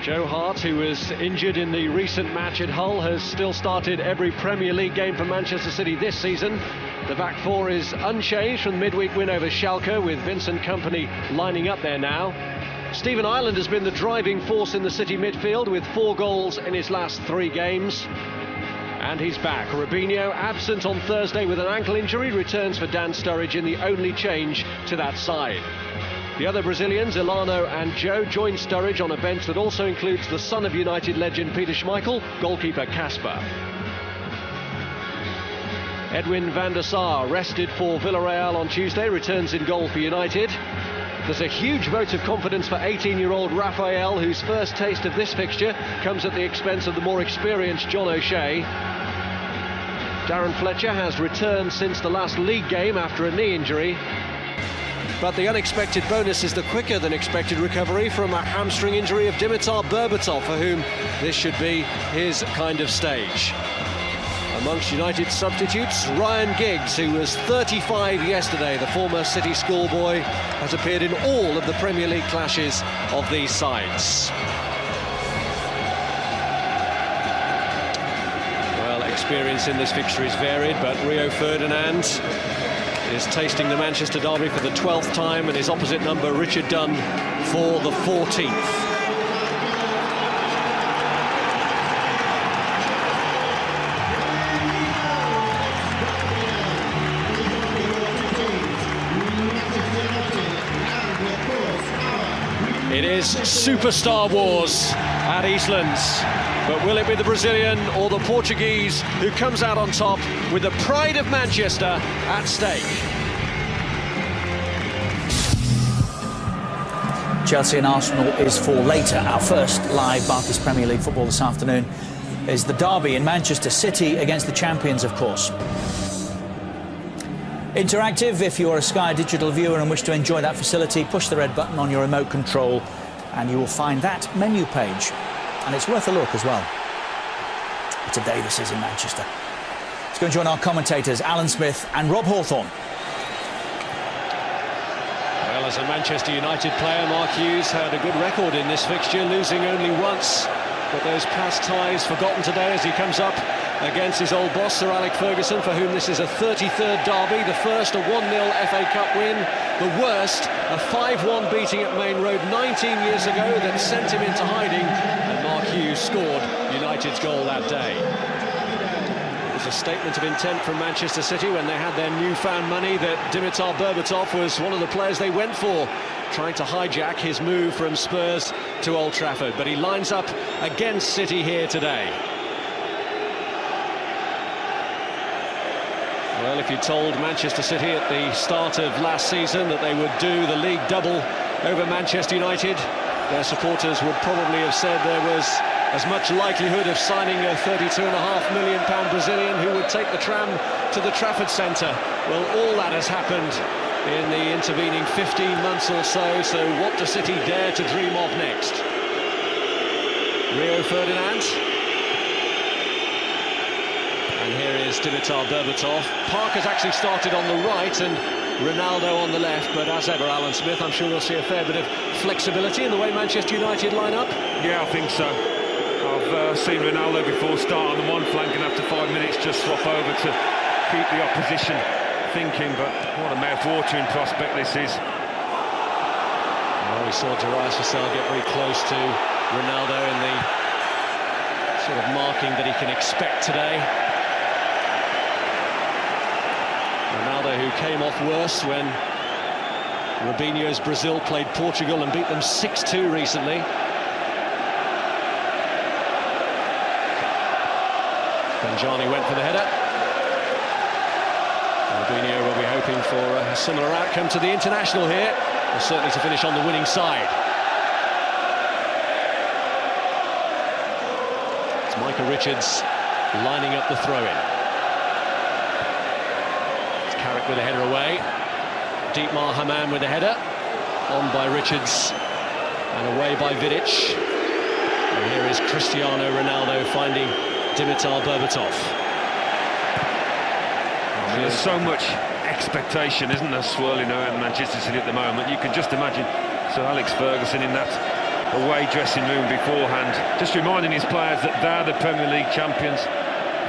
Joe Hart, who was injured in the recent match at Hull, has still started every Premier League game for Manchester City this season. The back four is unchanged from the midweek win over Schalke, with Vincent Kompany lining up there now. Stephen Ireland has been the driving force in the City midfield with 4 goals in his last 3 games. And he's back. Robinho, absent on Thursday with an ankle injury, returns for Dan Sturridge in the only change to that side. The other Brazilians, Elano and Joe, join Sturridge on a bench that also includes the son of United legend Peter Schmeichel, goalkeeper Kasper. Edwin van der Sar, rested for Villarreal on Tuesday, returns in goal for United. There's a huge vote of confidence for 18-year-old Raphael, whose first taste of this fixture comes at the expense of the more experienced John O'Shea. Darren Fletcher has returned since the last league game after a knee injury. But the unexpected bonus is the quicker than expected recovery from a hamstring injury of Dimitar Berbatov, for whom this should be his kind of stage. Amongst United's substitutes, Ryan Giggs, who was 35 yesterday, the former City schoolboy, has appeared in all of the Premier League clashes of these sides. Well, experience in this fixture is varied, but Rio Ferdinand is tasting the Manchester derby for the 12th time, and his opposite number, Richard Dunn, for the 14th. It is Superstar Wars at Eastlands, but will it be the Brazilian or the Portuguese who comes out on top with the pride of Manchester at stake? Chelsea and Arsenal is for later. Our first live Barclays Premier League football this afternoon is the derby in Manchester City against the champions, of course. Interactive. If you're a Sky Digital viewer and wish to enjoy that facility, push the red button on your remote control and you will find that menu page. And it's worth a look as well. What a day this is in Manchester. Let's go and join our commentators, Alan Smith and Rob Hawthorne. Well, as a Manchester United player, Mark Hughes had a good record in this fixture, losing only once. But those past ties forgotten today as he comes up against his old boss, Sir Alex Ferguson, for whom this is a 33rd derby. The first, a 1-0 FA Cup win. The worst, a 5-1 beating at Main Road 19 years ago that sent him into hiding. And Mark Hughes scored United's goal that day. It was a statement of intent from Manchester City when they had their newfound money that Dimitar Berbatov was one of the players they went for, trying to hijack his move from Spurs to Old Trafford. But he lines up against City here today. Well, if you told Manchester City at the start of last season that they would do the league double over Manchester United, their supporters would probably have said there was as much likelihood of signing a £32.5 million Brazilian who would take the tram to the Trafford Centre. Well, all that has happened in the intervening 15 months or so what does City dare to dream of next? Rio Ferdinand. And here is Dimitar Berbatov. Park has actually started on the right and Ronaldo on the left, but as ever, Alan Smith, I'm sure we'll see a fair bit of flexibility in the way Manchester United line up. Yeah, I think so. I've seen Ronaldo before start on the one flank and after 5 minutes just swap over to keep the opposition thinking, but what a mouth-watering prospect this is. Well, we saw Darius Vassell get very close to Ronaldo in the sort of marking that he can expect today. Ronaldo, who came off worse when Robinho's Brazil played Portugal and beat them 6-2 recently. Benjani went for the header. Robinho will be hoping for a similar outcome to the international here, or certainly to finish on the winning side. It's Micah Richards lining up the throw-in. It's Carrick with a header away. Dietmar Hamann with a header. On by Richards and away by Vidic. And here is Cristiano Ronaldo finding Dimitar Berbatov. There's so much expectation, isn't there, swirling around Manchester City at the moment. You can just imagine Sir Alex Ferguson in that away dressing room beforehand, just reminding his players that they're the Premier League champions,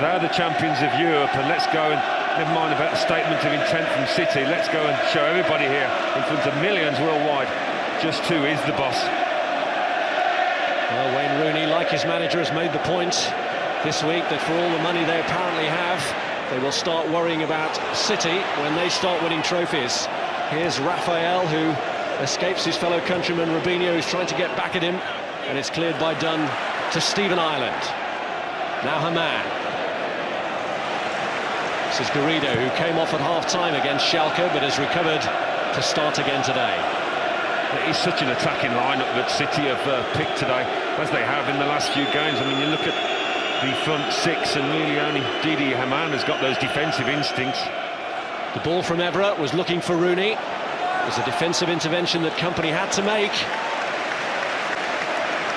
they're the champions of Europe, and let's go and, never mind about the statement of intent from City, let's go and show everybody here in front of millions worldwide just who is the boss. Well, Wayne Rooney, like his manager, has made the point this week that for all the money they apparently have, they will start worrying about City when they start winning trophies. Here's Raphael, who escapes his fellow countryman Robinho, who's trying to get back at him, and it's cleared by Dunn to Stephen Ireland. Now Haman. This is Garrido, who came off at half-time against Schalke, but has recovered to start again today. It is such an attacking lineup that City have picked today, as they have in the last few games. I mean, you look at the front six, and really only Didi Hamann has got those defensive instincts. The ball from Evra was looking for Rooney. It was a defensive intervention that Company had to make.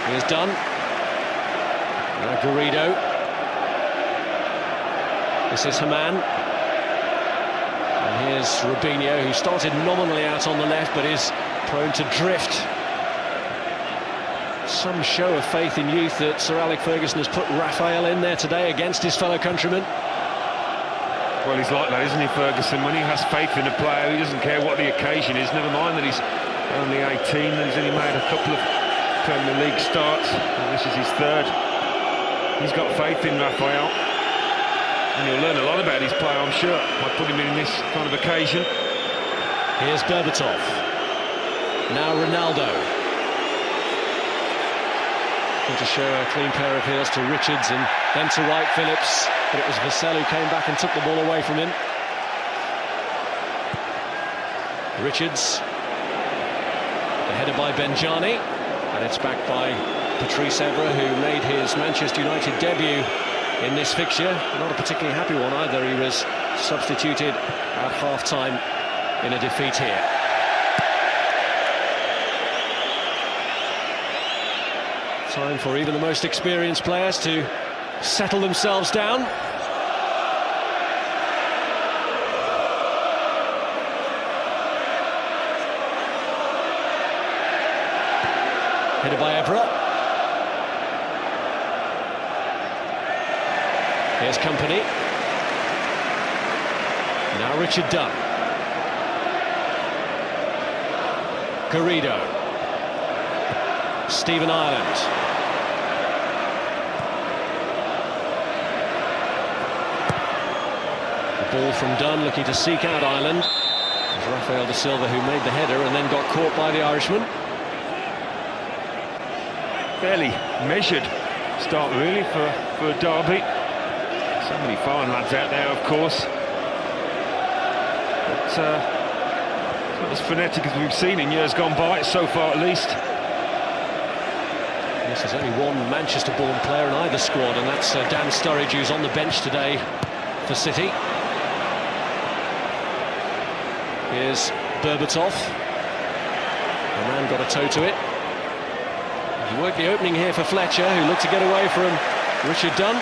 Here's Dunn. Now Garrido. This is Haman. And here's Robinho, who started nominally out on the left, but is prone to drift. Some show of faith in youth that Sir Alex Ferguson has put Raphael in there today against his fellow countrymen. Well, he's like that, isn't he, Ferguson? When he has faith in a player, he doesn't care what the occasion is. Never mind that he's only 18, and he's only made a couple of Premier League starts, and this is his third. He's got faith in Raphael, and he'll learn a lot about his player, I'm sure, by putting him in this kind of occasion. Here's Berbatov. Now Ronaldo. Going to show a clean pair of heels to Richards, and then to Wright Phillips, but it was Vassell who came back and took the ball away from him. Richards, the header by Benjani, and it's back by Patrice Evra, who made his Manchester United debut in this fixture. Not a particularly happy one either. He was substituted at half-time in a defeat here. Time for even the most experienced players to settle themselves down. Headed by Evra. Here's Company. Now Richard Dunn. Garrido. Stephen Ireland. Ball from Dunn, looking to seek out Ireland. It was Rafael da Silva who made the header and then got caught by the Irishman. Fairly measured start, really, for a derby. So many foreign lads out there, of course. But it's not as frenetic as we've seen in years gone by, so far at least. Yes, there's only one Manchester-born player in either squad, and that's Dan Sturridge, who's on the bench today for City. Here's Berbatov. The man got a toe to it. He worked the opening here for Fletcher, who looked to get away from Richard Dunn.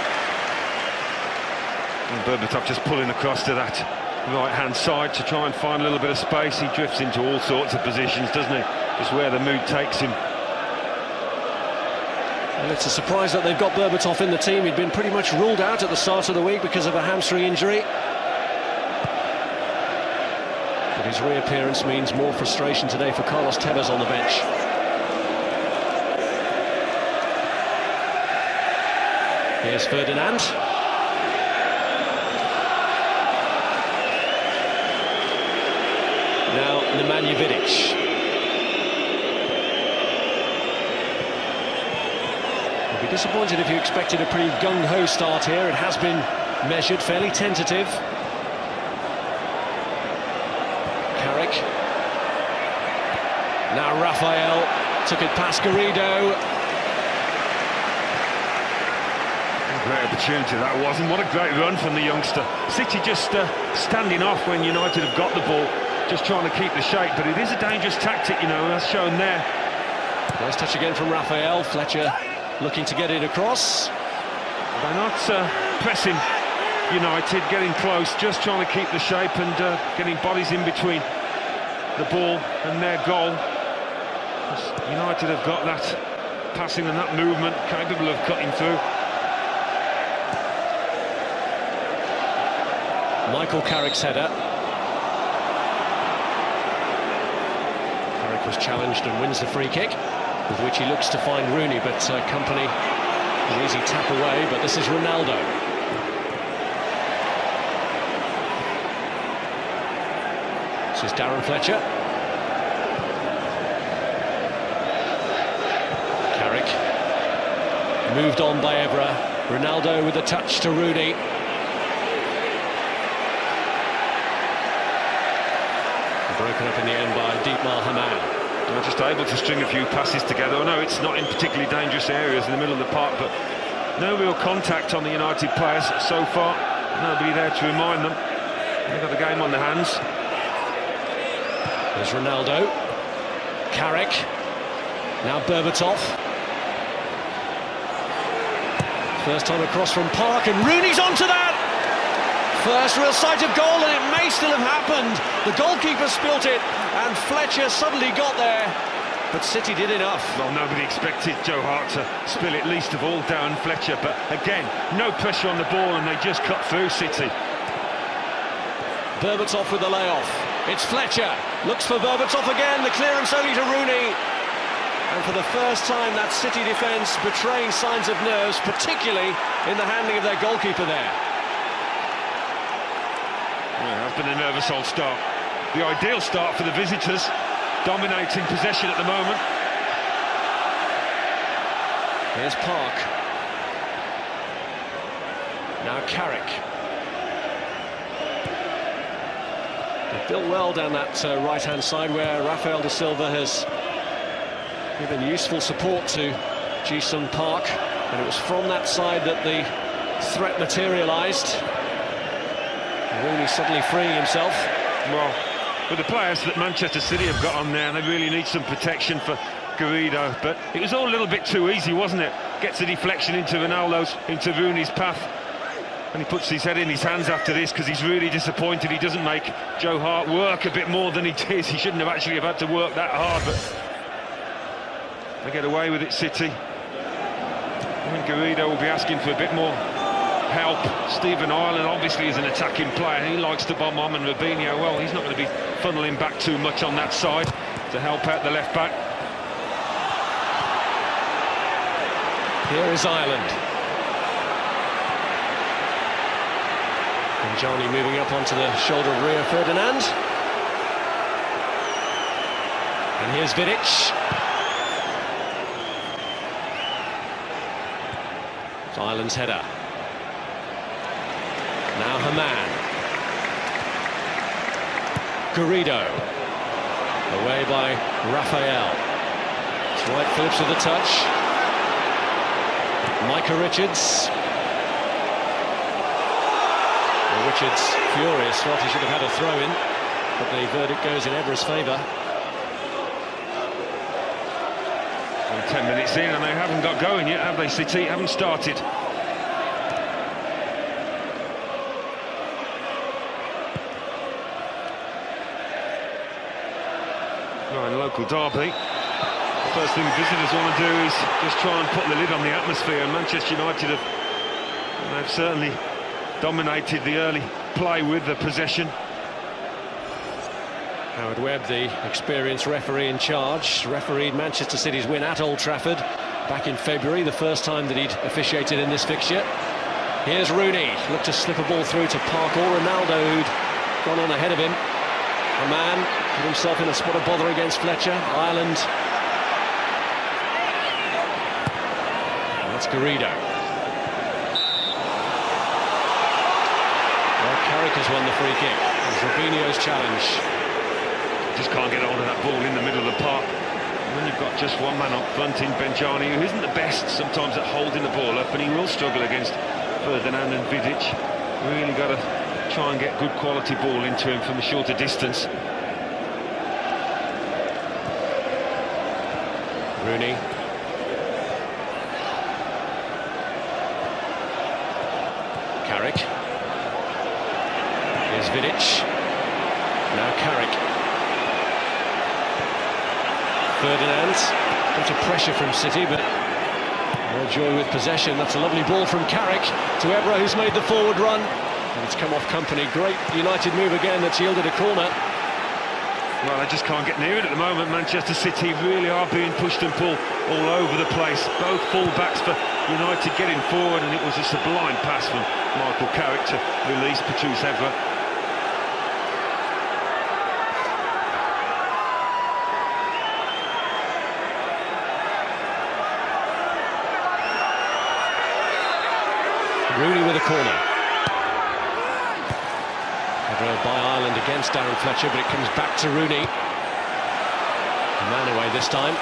And Berbatov just pulling across to that right-hand side to try and find a little bit of space. He drifts into all sorts of positions, doesn't he? Just where the mood takes him. Well, it's a surprise that they've got Berbatov in the team. He'd been pretty much ruled out at the start of the week because of a hamstring injury. But his reappearance means more frustration today for Carlos Tevez on the bench. Here's Ferdinand. Now Nemanja Vidic. You'll be disappointed if you expected a pretty gung-ho start here. It has been measured, fairly tentative. Now Raphael took it past Garrido. What a great opportunity that was, and what a great run from the youngster. City just standing off when United have got the ball, just trying to keep the shape, but it is a dangerous tactic, you know, as shown there. Nice touch again from Raphael. Fletcher looking to get it across. They're not pressing United, getting close, just trying to keep the shape and getting bodies in between the ball and their goal. United have got that passing and that movement, capable of cutting through. Michael Carrick's header. Carrick was challenged and wins the free kick, with which he looks to find Rooney, but Company an easy tap away. But this is Ronaldo. This is Darren Fletcher. Carrick moved on by Evra. Ronaldo with a touch to Rooney. Broken up in the end by Dietmar Hamann. They're just able to string a few passes together. I know it's not in particularly dangerous areas in the middle of the park, but no real contact on the United players so far. Nobody there to remind them. They've got the game on their hands. There's Ronaldo. Carrick. Now Berbatov. First time across from Park, and Rooney's onto that! First real sight of goal, and it may still have happened. The goalkeeper spilt it, and Fletcher suddenly got there. But City did enough. Well, nobody expected Joe Hart to spill it, least of all Darren Fletcher. But again, no pressure on the ball, and they just cut through City. Berbatov with the layoff. It's Fletcher. Looks for Berbatov again. The clearance only to Rooney. And for the first time, that City defence betraying signs of nerves, particularly in the handling of their goalkeeper there. Yeah, that's been a nervous old start. The ideal start for the visitors, dominating possession at the moment. Here's Park. Now Carrick. They've built well down that right-hand side, where Rafael da Silva has given useful support to Ji-sung Park, and it was from that side that the threat materialised. Rooney suddenly freeing himself. Well, with the players that Manchester City have got on there, they really need some protection for Garrido. But it was all a little bit too easy, wasn't it? Gets a deflection into Rooney's path. And he puts his head in his hands after this, because he's really disappointed he doesn't make Joe Hart work a bit more than he did. He shouldn't have actually had to work that hard, but they get away with it, City. I think Garrido will be asking for a bit more help. Stephen Ireland obviously is an attacking player. He likes to bomb on, and Robinho, well, he's not going to be funneling back too much on that side to help out the left back. Here is Ireland. And Johnny moving up onto the shoulder of Rio Ferdinand. And here's Vidic. It's Ireland's header. Now Hamann. Garrido. Away by Rafael. It's Wright Phillips with a touch. Micah Richards. Well, Richards furious, thought he should have had a throw-in, but the verdict goes in Evra's favour. 10 minutes in, and they haven't got going yet, have they, City? Haven't started. Right, in a local derby, the first thing visitors want to do is just try and put the lid on the atmosphere, and Manchester United they've certainly dominated the early play with the possession. Howard Webb, the experienced referee in charge, refereed Manchester City's win at Old Trafford back in February, the first time that he'd officiated in this fixture. Here's Rooney, looked to slip a ball through to Park or Ronaldo, who'd gone on ahead of him. A man put himself in a spot of bother against Fletcher. Ireland. And that's Garrido. Well, Carrick has won the free kick. It's Robinho's challenge. Just can't get hold of that ball in the middle of the park. And when you've got just one man up front in Benjani, who isn't the best sometimes at holding the ball up, and he will struggle against Ferdinand and Vidic. Really got to try and get good quality ball into him from a shorter distance. Rooney. Carrick. Here's Vidic. Now Carrick. Ferdinand. Got a pressure from City, but no joy with possession. That's a lovely ball from Carrick to Evra, who's made the forward run. And it's come off company. Great United move again that's yielded a corner. Well, they just can't get near it at the moment. Manchester City really are being pushed and pulled all over the place. Both full-backs for United getting forward, and it was a sublime pass from Michael Carrick to release Patrice Evra. Rooney with a corner. By Ireland against Darren Fletcher, but it comes back to Rooney. A man away this time.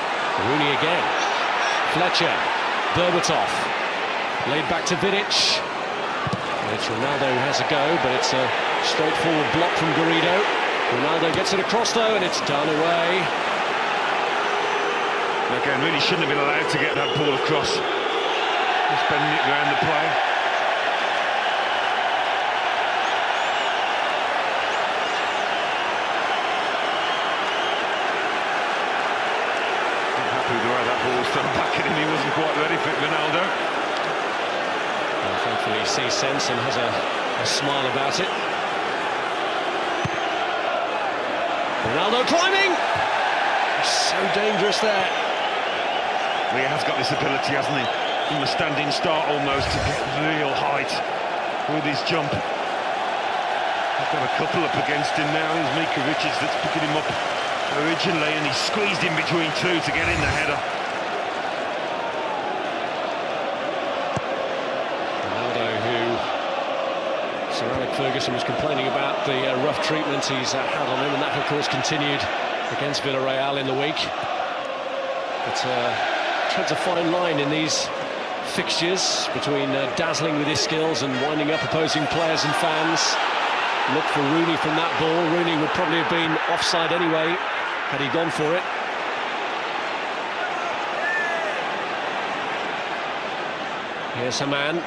Rooney again. Fletcher. Berbatov. Laid back to Vidic. And it's Ronaldo who has a go, but it's a straightforward block from Garrido. Ronaldo gets it across though, and it's done away. Again, really shouldn't have been allowed to get that ball across. Just bending it around the play. Back at him, he wasn't quite ready for it, Ronaldo. Well, thankfully he sees sense and has a smile about it. Ronaldo climbing! So dangerous there. Well, he has got this ability, hasn't he? From a standing start almost to get real height with his jump. He's got a couple up against him now. There's Mika Richards that's picking him up originally, and he squeezed in between two to get in the header. Sir Alex Ferguson was complaining about the rough treatment he's had on him, and that of course continued against Villarreal in the week. But treads a fine line in these fixtures between dazzling with his skills and winding up opposing players and fans. Look for Rooney from that ball. Rooney would probably have been offside anyway had he gone for it. Here's a man.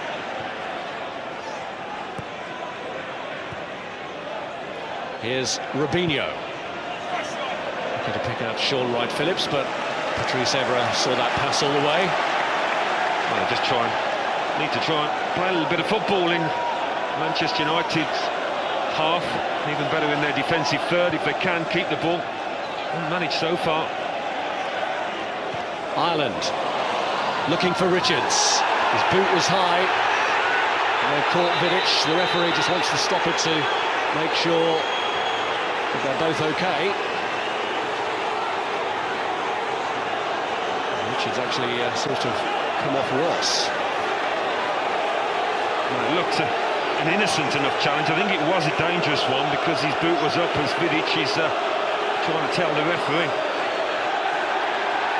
Here's Robinho. Looking to pick out Sean Wright-Phillips, but Patrice Evra saw that pass all the way. Well, need to try and play a little bit of football in Manchester United's half. Even better in their defensive third if they can keep the ball. Unmanaged so far. Ireland looking for Richards. His boot was high. And they caught Vidic. The referee just wants to stop it to make sure they're both okay. Richards actually sort of come off worse. Well, it looked an innocent enough challenge. I think it was a dangerous one because his boot was up as Vidic is trying to tell the referee.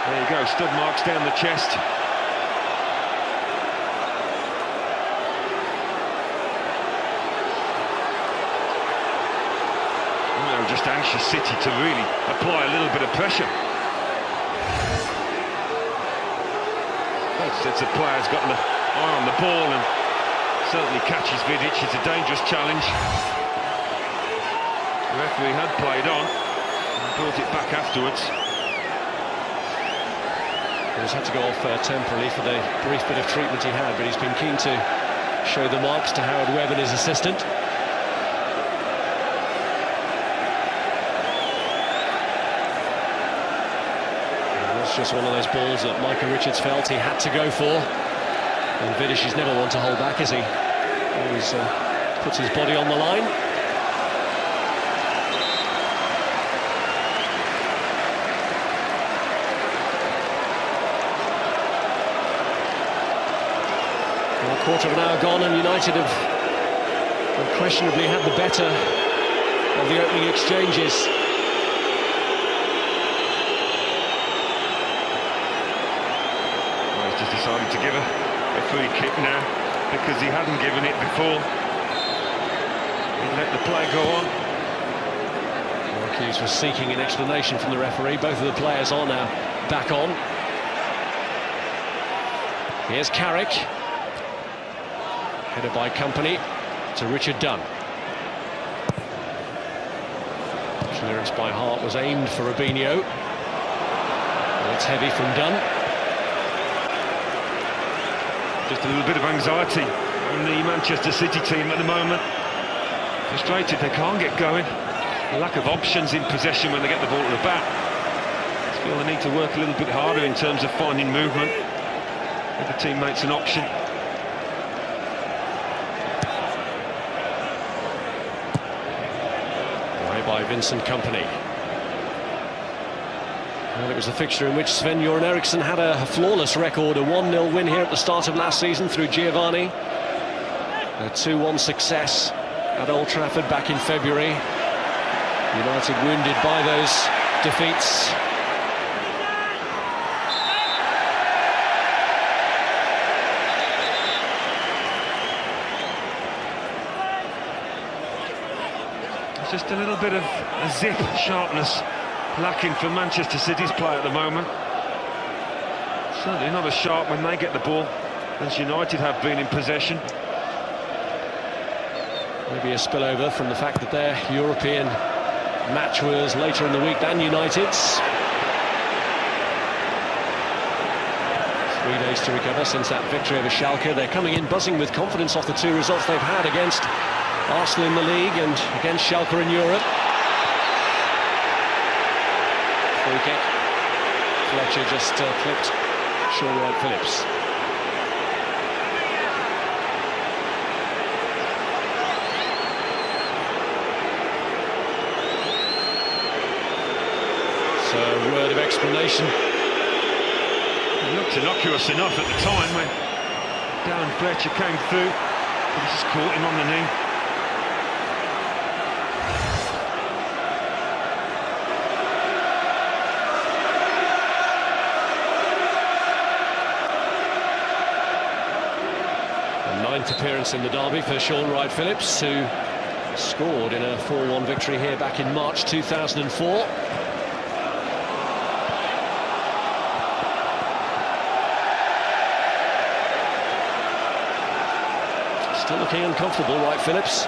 There you go, stud marks down the chest. Just anxious City to really apply a little bit of pressure. Both sets of players got an eye on the ball and certainly catches Vidic. It's a dangerous challenge. The referee had played on and brought it back afterwards. He's had to go off temporarily for the brief bit of treatment he had, but he's been keen to show the marks to Howard Webb and his assistant. Just one of those balls that Micah Richards felt he had to go for. And Vidic is never one to hold back, is he? Always puts his body on the line. Well, a quarter of an hour gone, and United have unquestionably had the better of the opening exchanges. Decided to give a free kick now because he hadn't given it before. He let the play go on. Hughes was seeking an explanation from the referee. Both of the players are now back on. Here's Carrick. Headed by Company to Richard Dunn. Clearance by Hart was aimed for Robinho. That's heavy from Dunn. Just a little bit of anxiety on the Manchester City team at the moment. Frustrated they can't get going. The lack of options in possession when they get the ball at the back. I feel they need to work a little bit harder in terms of finding movement. Give the teammates an option. Away by Vincent Kompany. And it was a fixture in which Sven-Göran Eriksson had a flawless record, a 1-0 win here at the start of last season through Giovanni. A 2-1 success at Old Trafford back in February. United wounded by those defeats. Just a little bit of a zip, sharpness lacking for Manchester City's play at the moment. Certainly not as sharp when they get the ball as United have been in possession. Maybe a spillover from the fact that their European match was later in the week than United's. 3 days to recover since that victory over Schalke. They're coming in buzzing with confidence off the 2 results they've had against Arsenal in the league and against Schalke in Europe. Free kick. Fletcher just clipped Sean Wright-Phillips. So, a word of explanation. It looked innocuous enough at the time when Darren Fletcher came through. He just caught him on the knee. Ninth appearance in the derby for Sean Wright-Phillips, who scored in a 4-1 victory here back in March 2004. Still looking uncomfortable, Wright-Phillips.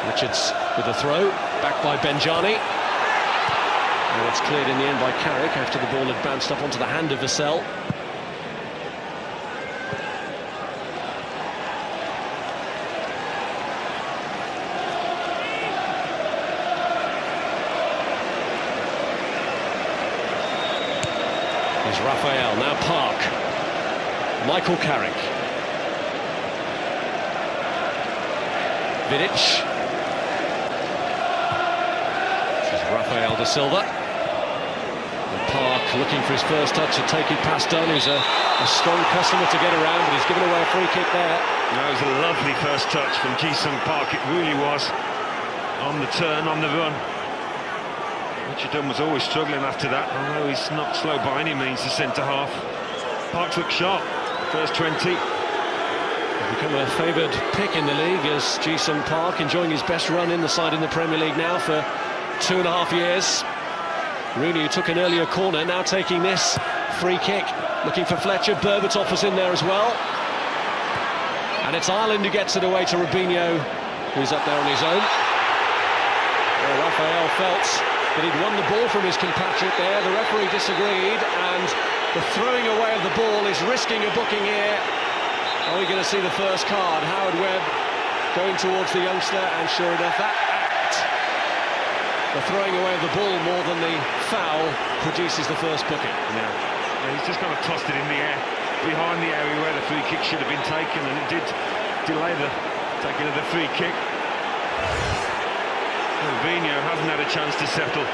Richards with the throw, back by Benjani. And it's cleared in the end by Carrick after the ball had bounced up onto the hand of Vassell. There's Raphael, now Park. Michael Carrick. Vidic. This is Rafael da Silva. Park looking for his first touch to take it past Dunn, who's a strong customer to get around, but he's given away a free kick there. That was a lovely first touch from Ji-sung Park, it really was. On the turn, on the run. Richard Dunn was always struggling after that, although he's not slow by any means, the centre-half. Park looked sharp, first 20. He's become a favoured pick in the league as Ji-sung Park, enjoying his best run in the side in the Premier League now for 2.5 years. Rooney, who took an earlier corner, now taking this free kick, looking for Fletcher. Berbatov was in there as well. And it's Ireland who gets it away to Robinho, who's up there on his own. Well, Raphael felt that he'd won the ball from his compatriot there. The referee disagreed, and the throwing away of the ball is risking a booking here. Are we going to see the first card? Howard Webb going towards the youngster, and sure enough, that the throwing away of the ball more than the foul produces the first booking. Yeah, he's just kind of tossed it in the air, behind the area where the free kick should have been taken, and it did delay the taking of the free kick. Robinho hasn't had a chance to settle. A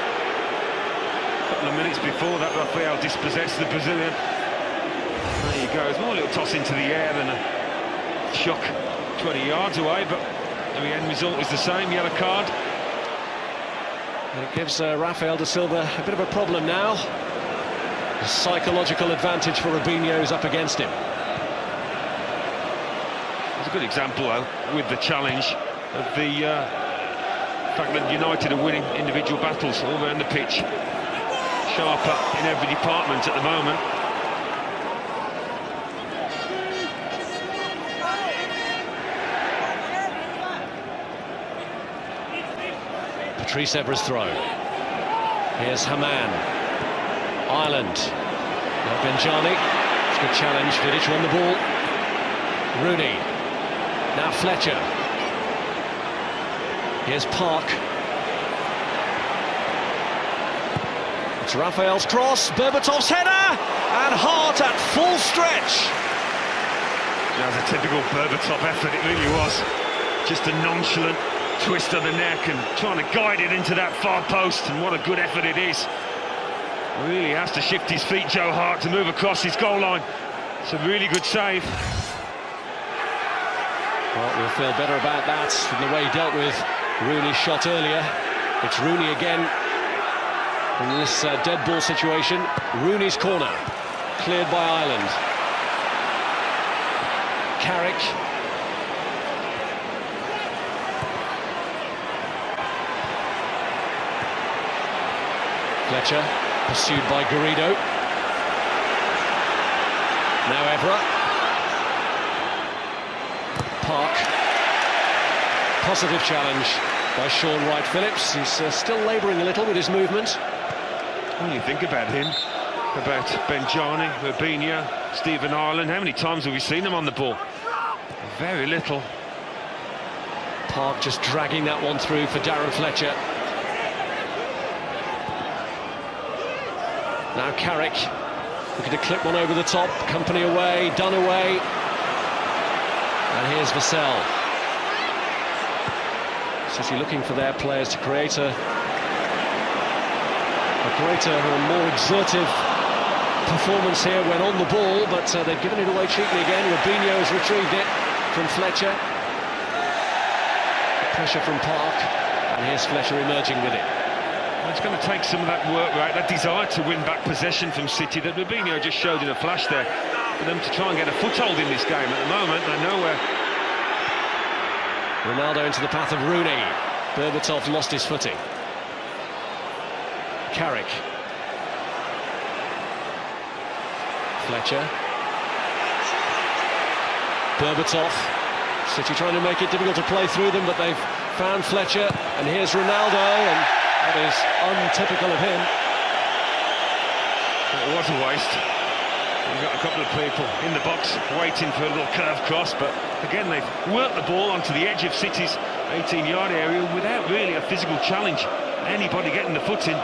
couple of minutes before that, Rafael dispossessed the Brazilian. There you go, it's more a little toss into the air than a shock 20 yards away, but the end result is the same, yellow card. And it gives Rafael da Silva a bit of a problem now. A psychological advantage for Robinho, who's up against him. It's a good example, though, with the challenge of the fact that United are winning individual battles all around the pitch. Sharper in every department at the moment. Patrice Evra's throw. Here's Haman. Ireland. Now Benjani. It's a good challenge. Vidic won the ball. Rooney. Now Fletcher. Here's Park. It's Raphael's cross. Berbatov's header. And Hart at full stretch. That was a typical Berbatov effort, it really was. Just a nonchalant twist of the neck and trying to guide it into that far post, and what a good effort it is. Really has to shift his feet, Joe Hart, to move across his goal line. It's a really good save. Well, we'll feel better about that than the way he dealt with Rooney's shot earlier. It's Rooney again in this dead ball situation. Rooney's corner, cleared by Ireland. Carrick. Fletcher, pursued by Garrido. Now Evra. Park. Positive challenge by Sean Wright-Phillips. He's still labouring a little with his movement. When you think about him, about Benjani, Robinho, Stephen Ireland, how many times have we seen them on the ball? Very little. Park just dragging that one through for Darren Fletcher. Now Carrick looking to clip one over the top. Company away, Dunn away. And here's Vassell. City looking for their players to create a greater or more exertive performance here when on the ball, but they've given it away cheaply again. Robinho has retrieved it from Fletcher. Pressure from Park, and here's Fletcher emerging with it. Well, it's going to take some of that work rate, that desire to win back possession from City that Robinho just showed in a flash there, for them to try and get a foothold in this game. At the moment, they're nowhere. Ronaldo into the path of Rooney. Berbatov lost his footing. Carrick. Fletcher. Berbatov. City trying to make it difficult to play through them, but they've found Fletcher. And here's Ronaldo, and that is untypical of him. It was a waste. We've got a couple of people in the box waiting for a little curve cross, but again they've worked the ball onto the edge of City's 18-yard area without really a physical challenge. Anybody getting the foot in.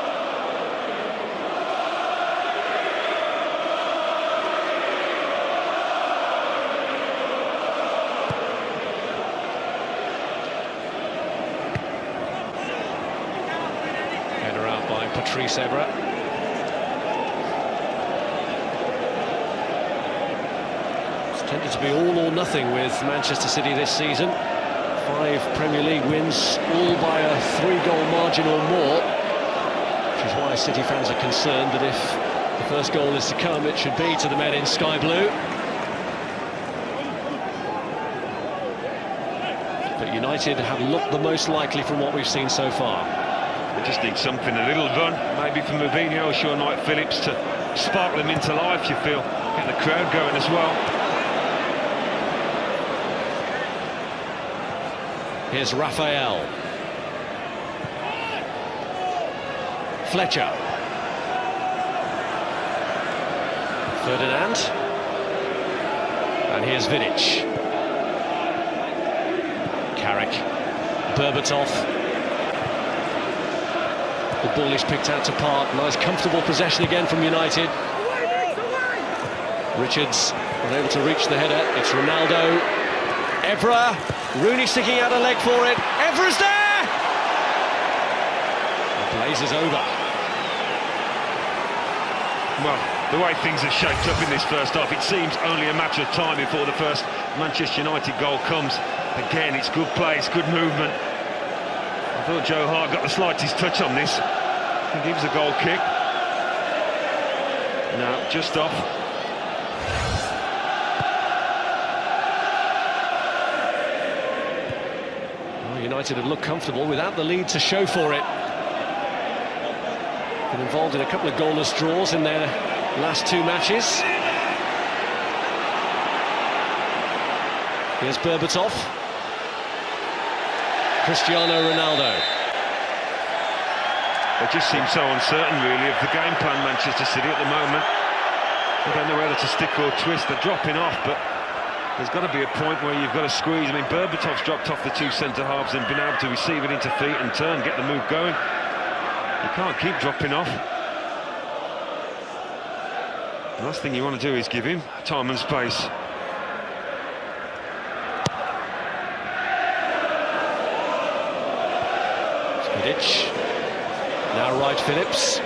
Header out by Patrice Evra. Tended to be all or nothing with Manchester City this season. 5 Premier League wins, all by a 3-goal margin or more, which is why City fans are concerned that if the first goal is to come, it should be to the men in sky blue. But United have looked the most likely from what we've seen so far. They just need something, a little run, maybe from Robinho or Sean Wright-Phillips to spark them into life, you feel. Get the crowd going as well. Here's Raphael. Fletcher. Ferdinand. And here's Vidic. Carrick. Berbatov. The ball is picked out to Park. Nice comfortable possession again from United. Richards unable to reach the header. It's Ronaldo. Evra. Rooney sticking out a leg for it. Evra's there! The blaze is over. Well, the way things have shaped up in this first half, it seems only a matter of time before the first Manchester United goal comes. Again, it's good play, it's good movement. I thought Joe Hart got the slightest touch on this. He gives a goal kick. No, just off. United have looked comfortable without the lead to show for it. Been involved in a couple of goalless draws in their last 2 matches. Here's Berbatov. Cristiano Ronaldo. They just seem so uncertain, really, of the game plan, Manchester City, at the moment. I don't know whether to stick or twist. They're dropping off, but there's got to be a point where you've got to squeeze. I mean, Berbatov's dropped off the two centre-halves and been able to receive it into feet and turn, get the move going. You can't keep dropping off. The last thing you want to do is give him time and space. Vidic. Now Wright Phillips.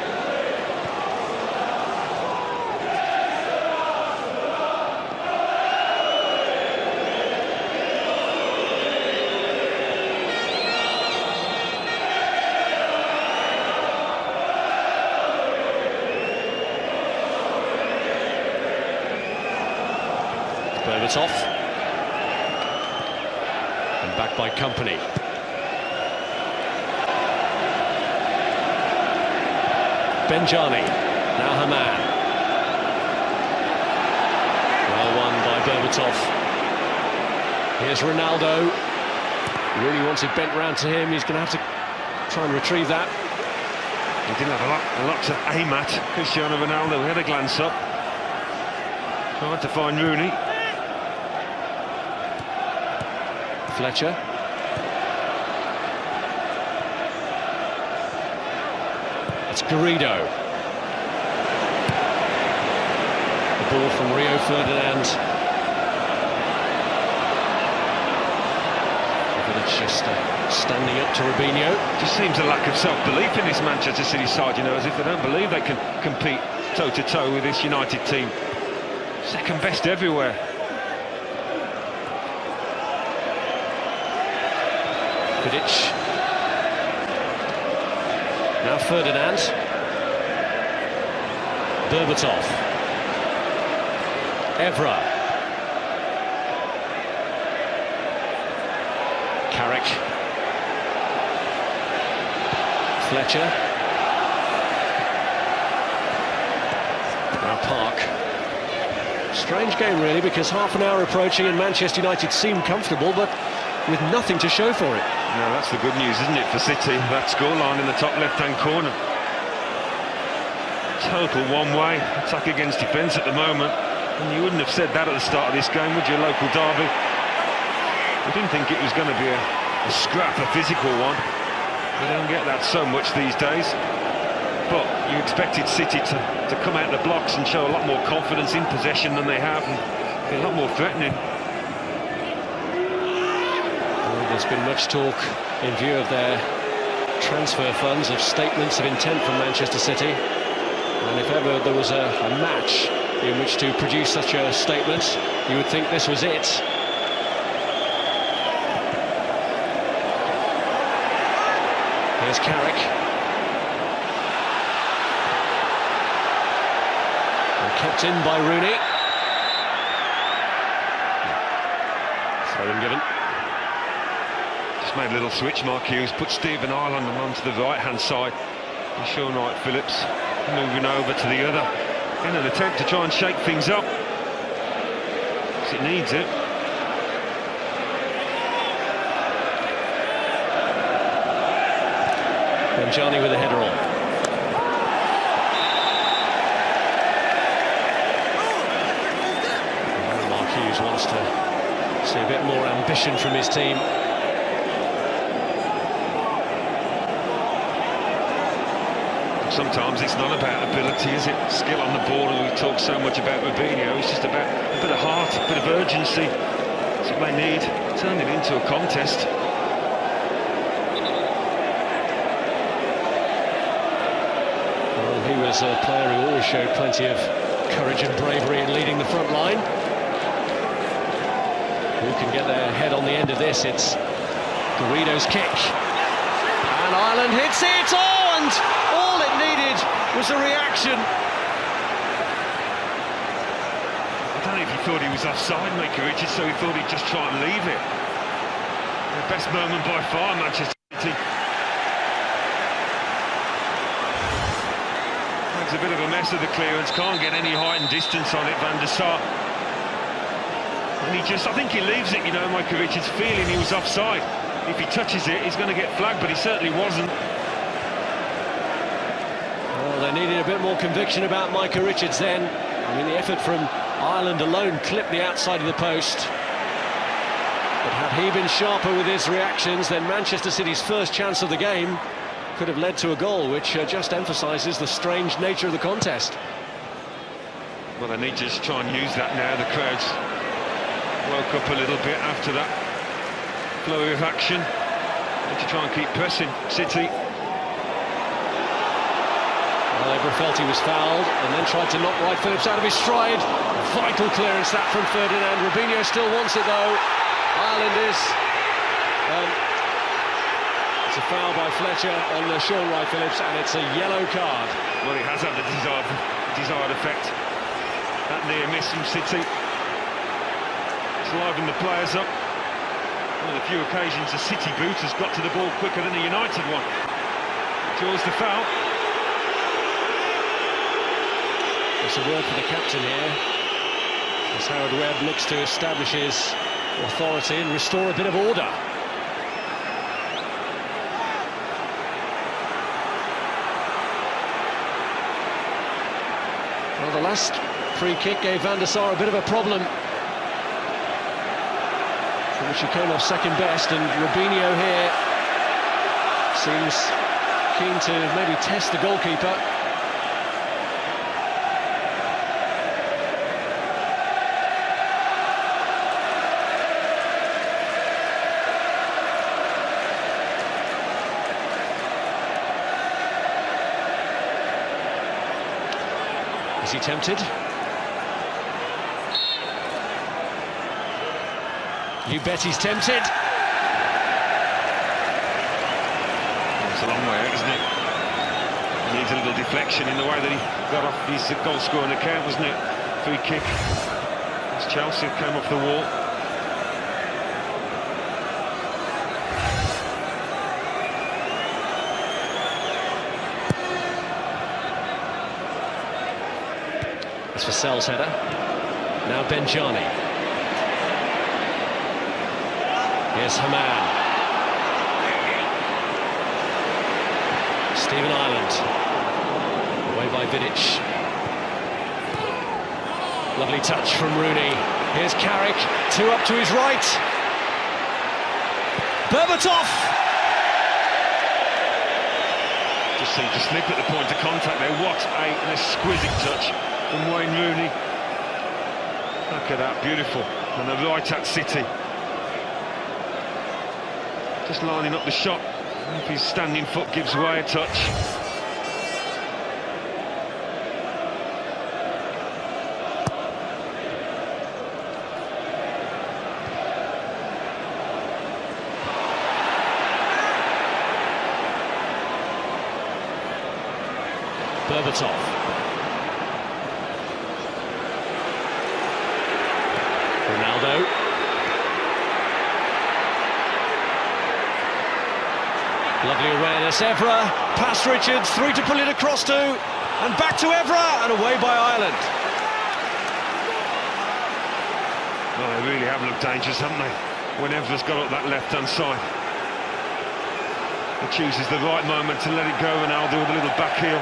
Berbatov. And back by Company. Benjani, now Haman. Well won by Berbatov. Here's Ronaldo. Really wants it bent round to him. He's going to have to try and retrieve that. He didn't have a lot to aim at. Cristiano Ronaldo, we had a glance up. Tried to find Rooney. Fletcher. It's Garrido. The ball from Rio Ferdinand. It's just standing up to Robinho. Just seems a lack of self-belief in this Manchester City side, you know, as if they don't believe they can compete toe-to-toe with this United team. Second best everywhere. Vidic. Now Ferdinand. Berbatov. Evra. Carrick. Fletcher. Now Park. Strange game really, because half an hour approaching and Manchester United seem comfortable, but with nothing to show for it. No, that's the good news, isn't it, for City? That scoreline in the top left-hand corner. Total one-way attack against defence at the moment. And you wouldn't have said that at the start of this game, would you? Local derby. We didn't think it was going to be a scrap, a physical one. We don't get that so much these days. But you expected City to come out the blocks and show a lot more confidence in possession than they have, and be a lot more threatening. There's been much talk in view of their transfer funds of statements of intent from Manchester City, and if ever there was a match in which to produce such a statement, you would think this was it. Here's Carrick. And kept in by Rooney. Throw-in given. Made a little switch, Mark Hughes, put Stephen Ireland onto the right-hand side, and Sean Wright Phillips moving over to the other in an attempt to try and shake things up, because it needs it. Benjani with a header on. Mark Hughes wants to see a bit more ambition from his team. Sometimes it's not about ability, is it? Skill on the ball, and we talk so much about Robinho. It's just about a bit of heart, a bit of urgency. That's what they need. Turn it into a contest. Well, he was a player who always showed plenty of courage and bravery in leading the front line. Who can get their head on the end of this? It's Garrido's kick. And Ireland hits it! Oh, and all it needed was a reaction. I don't know if he thought he was offside, Maker Richards, so he thought he'd just try and leave it. The best moment by far, Manchester City. Makes a bit of a mess of the clearance, can't get any height and distance on it, Van der Sar. And he just, I think he leaves it, you know, Maker Richards, feeling he was offside. If he touches it, he's going to get flagged, but he certainly wasn't. Well, they needed a bit more conviction about Micah Richards then. I mean, the effort from Ireland alone clipped the outside of the post. But had he been sharper with his reactions, then Manchester City's first chance of the game could have led to a goal, which just emphasises the strange nature of the contest. Well, they need to just try and use that now. The crowds woke up a little bit after that flow of action. Need to try and keep pressing City. Well, Evra felt he was fouled and then tried to knock Wright Phillips out of his stride. Vital clearance that from Ferdinand. Robinho still wants it though. Ireland is... it's a foul by Fletcher on Sean Wright Phillips, and it's a yellow card. Well, it has had the desired effect. That near miss from City. It's livened the players up. One of the few occasions a City boot has got to the ball quicker than a United one. Draws the foul. It's a word for the captain here, as Howard Webb looks to establish his authority and restore a bit of order. Well, the last free kick gave Van der Sar a bit of a problem, from which he came off second best, and Robinho here seems keen to maybe test the goalkeeper. Is he tempted? You bet he's tempted. It's a long way out, isn't it? He needs a little deflection in the way that he got off his goal-scoring account, wasn't it? Free kick. As Chelsea came off the wall. It's for Sell's header. Now Benjani. Here's Haman. Stephen Ireland. Away by Vidic. Lovely touch from Rooney. Here's Carrick. Two up to his right. Berbatov. Just seemed to slip at the point of contact there. What an exquisite touch from Wayne Rooney. Look at that, beautiful. And they're right at City. Just lining up the shot. If his standing foot gives way a touch. Berbatov. Ronaldo. Lovely awareness, Evra, past Richards, through to pull it across to, and back to Evra, and away by Ireland. Well, they really have looked dangerous, haven't they? When Evra's got up that left-hand side. He chooses the right moment to let it go, Ronaldo with a little back heel.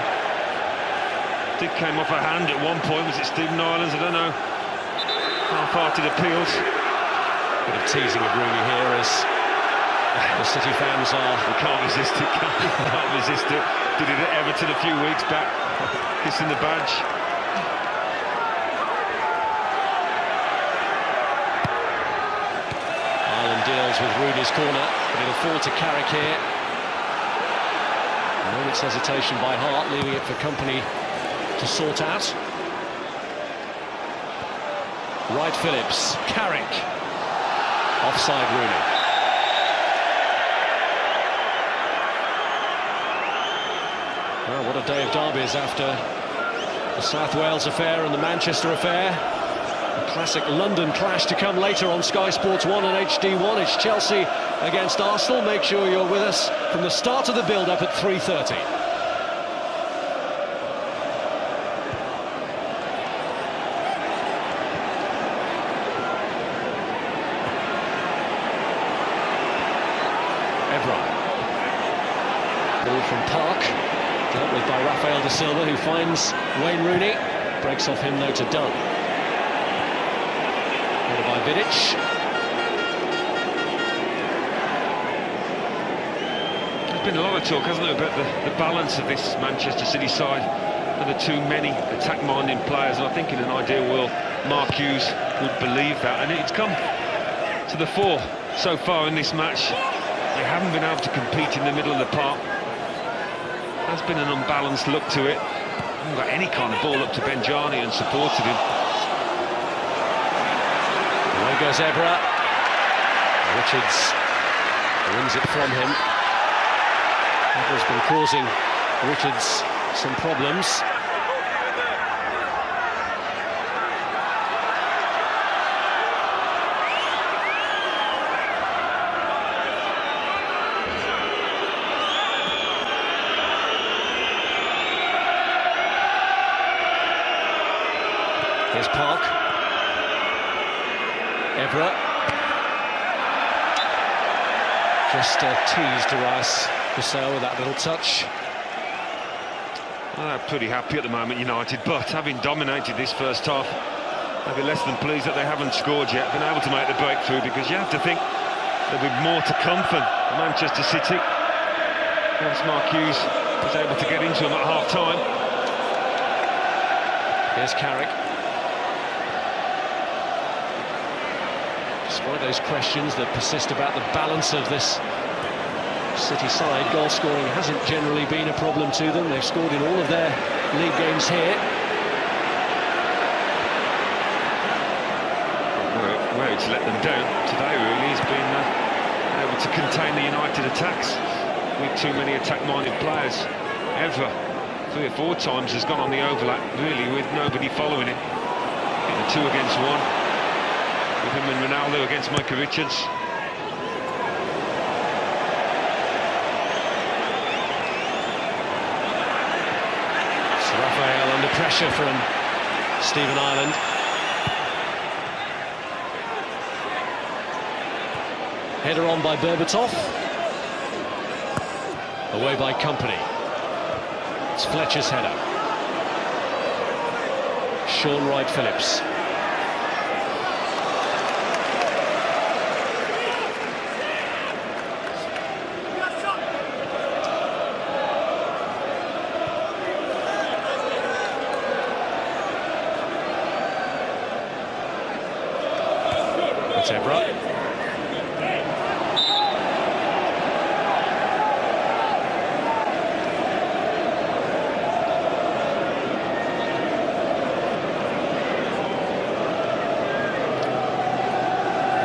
It came off a hand at one point, was it Stephen Ireland's? I don't know. Half-hearted appeals. Bit of teasing of Rooney here as the City fans are... You can't resist it, can't resist it. Did it at Everton a few weeks back, kissing the badge. Ireland deals with Rooney's corner, but it'll fall to Carrick here. A moment's hesitation by Hart, leaving it for company to sort out. Wright Phillips, Carrick, offside Rooney. Well, what a day of derbies after the South Wales affair and the Manchester affair. A classic London clash to come later on Sky Sports 1 and HD1. It's Chelsea against Arsenal. Make sure you're with us from the start of the build-up at 3:30. Evra. Ball from Park. Dealt with by Rafael da Silva, who finds Wayne Rooney. Breaks off him though to Dunn. Headed by Vidic. There's been a lot of talk, hasn't there, about the balance of this Manchester City side. Are there too many attack-minded players? And I think in an ideal world, Mark Hughes would believe that. And it's come to the fore so far in this match. They haven't been able to compete in the middle of the park. There's been an unbalanced look to it. Haven't got any kind of ball up to Benjani and supported him. Away goes Evra. Richards wins it from him. Evra's been causing Richards some problems. Here's Park. Evra. Just teased Darius Vassell with that little touch. Well, they're pretty happy at the moment, United, but having dominated this first half, they'll be less than pleased that they haven't scored yet, been able to make the breakthrough, because you have to think there'll be more to come for Manchester City. Once Mark Hughes was able to get into them at half-time. Here's Carrick. One of those questions that persist about the balance of this City side. Goal scoring hasn't generally been a problem to them. They've scored in all of their league games here. Where it's let them down today, really, has been able to contain the United attacks with too many attack-minded players. Evra, 3 or 4 times, has gone on the overlap, really, with nobody following it. The 2 against 1. With him and Ronaldo against Micah Richards. So Rafael under pressure from Stephen Ireland. Header on by Berbatov. Away by Company. It's Fletcher's header. Sean Wright-Phillips. Evra.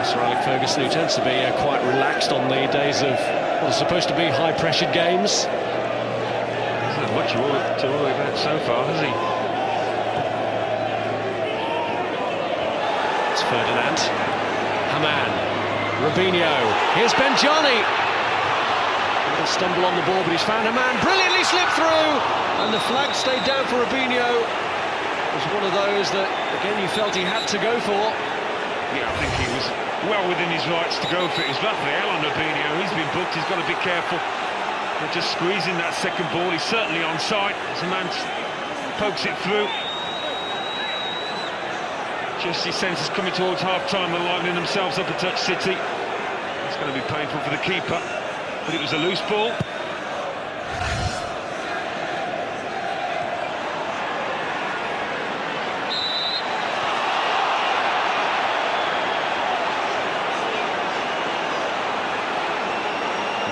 Sir Alex Ferguson, who tends to be quite relaxed on the days of what are supposed to be high-pressured games. Hasn't had much to worry about so far, has he? It's Ferdinand. Haman, Robinho, here's Benjani. A little stumble on the ball, but he's found Haman, brilliantly slipped through, and the flag stayed down for Robinho. It was one of those that, again, you felt he had to go for. Yeah, I think he was well within his rights to go for it. It's Rafael on Robinho, he's been booked, he's got to be careful. They're just squeezing that second ball, he's certainly onside. As Haman pokes it through. Just his senses coming towards half-time, they're livening themselves up a touch, City. It's going to be painful for the keeper, but it was a loose ball.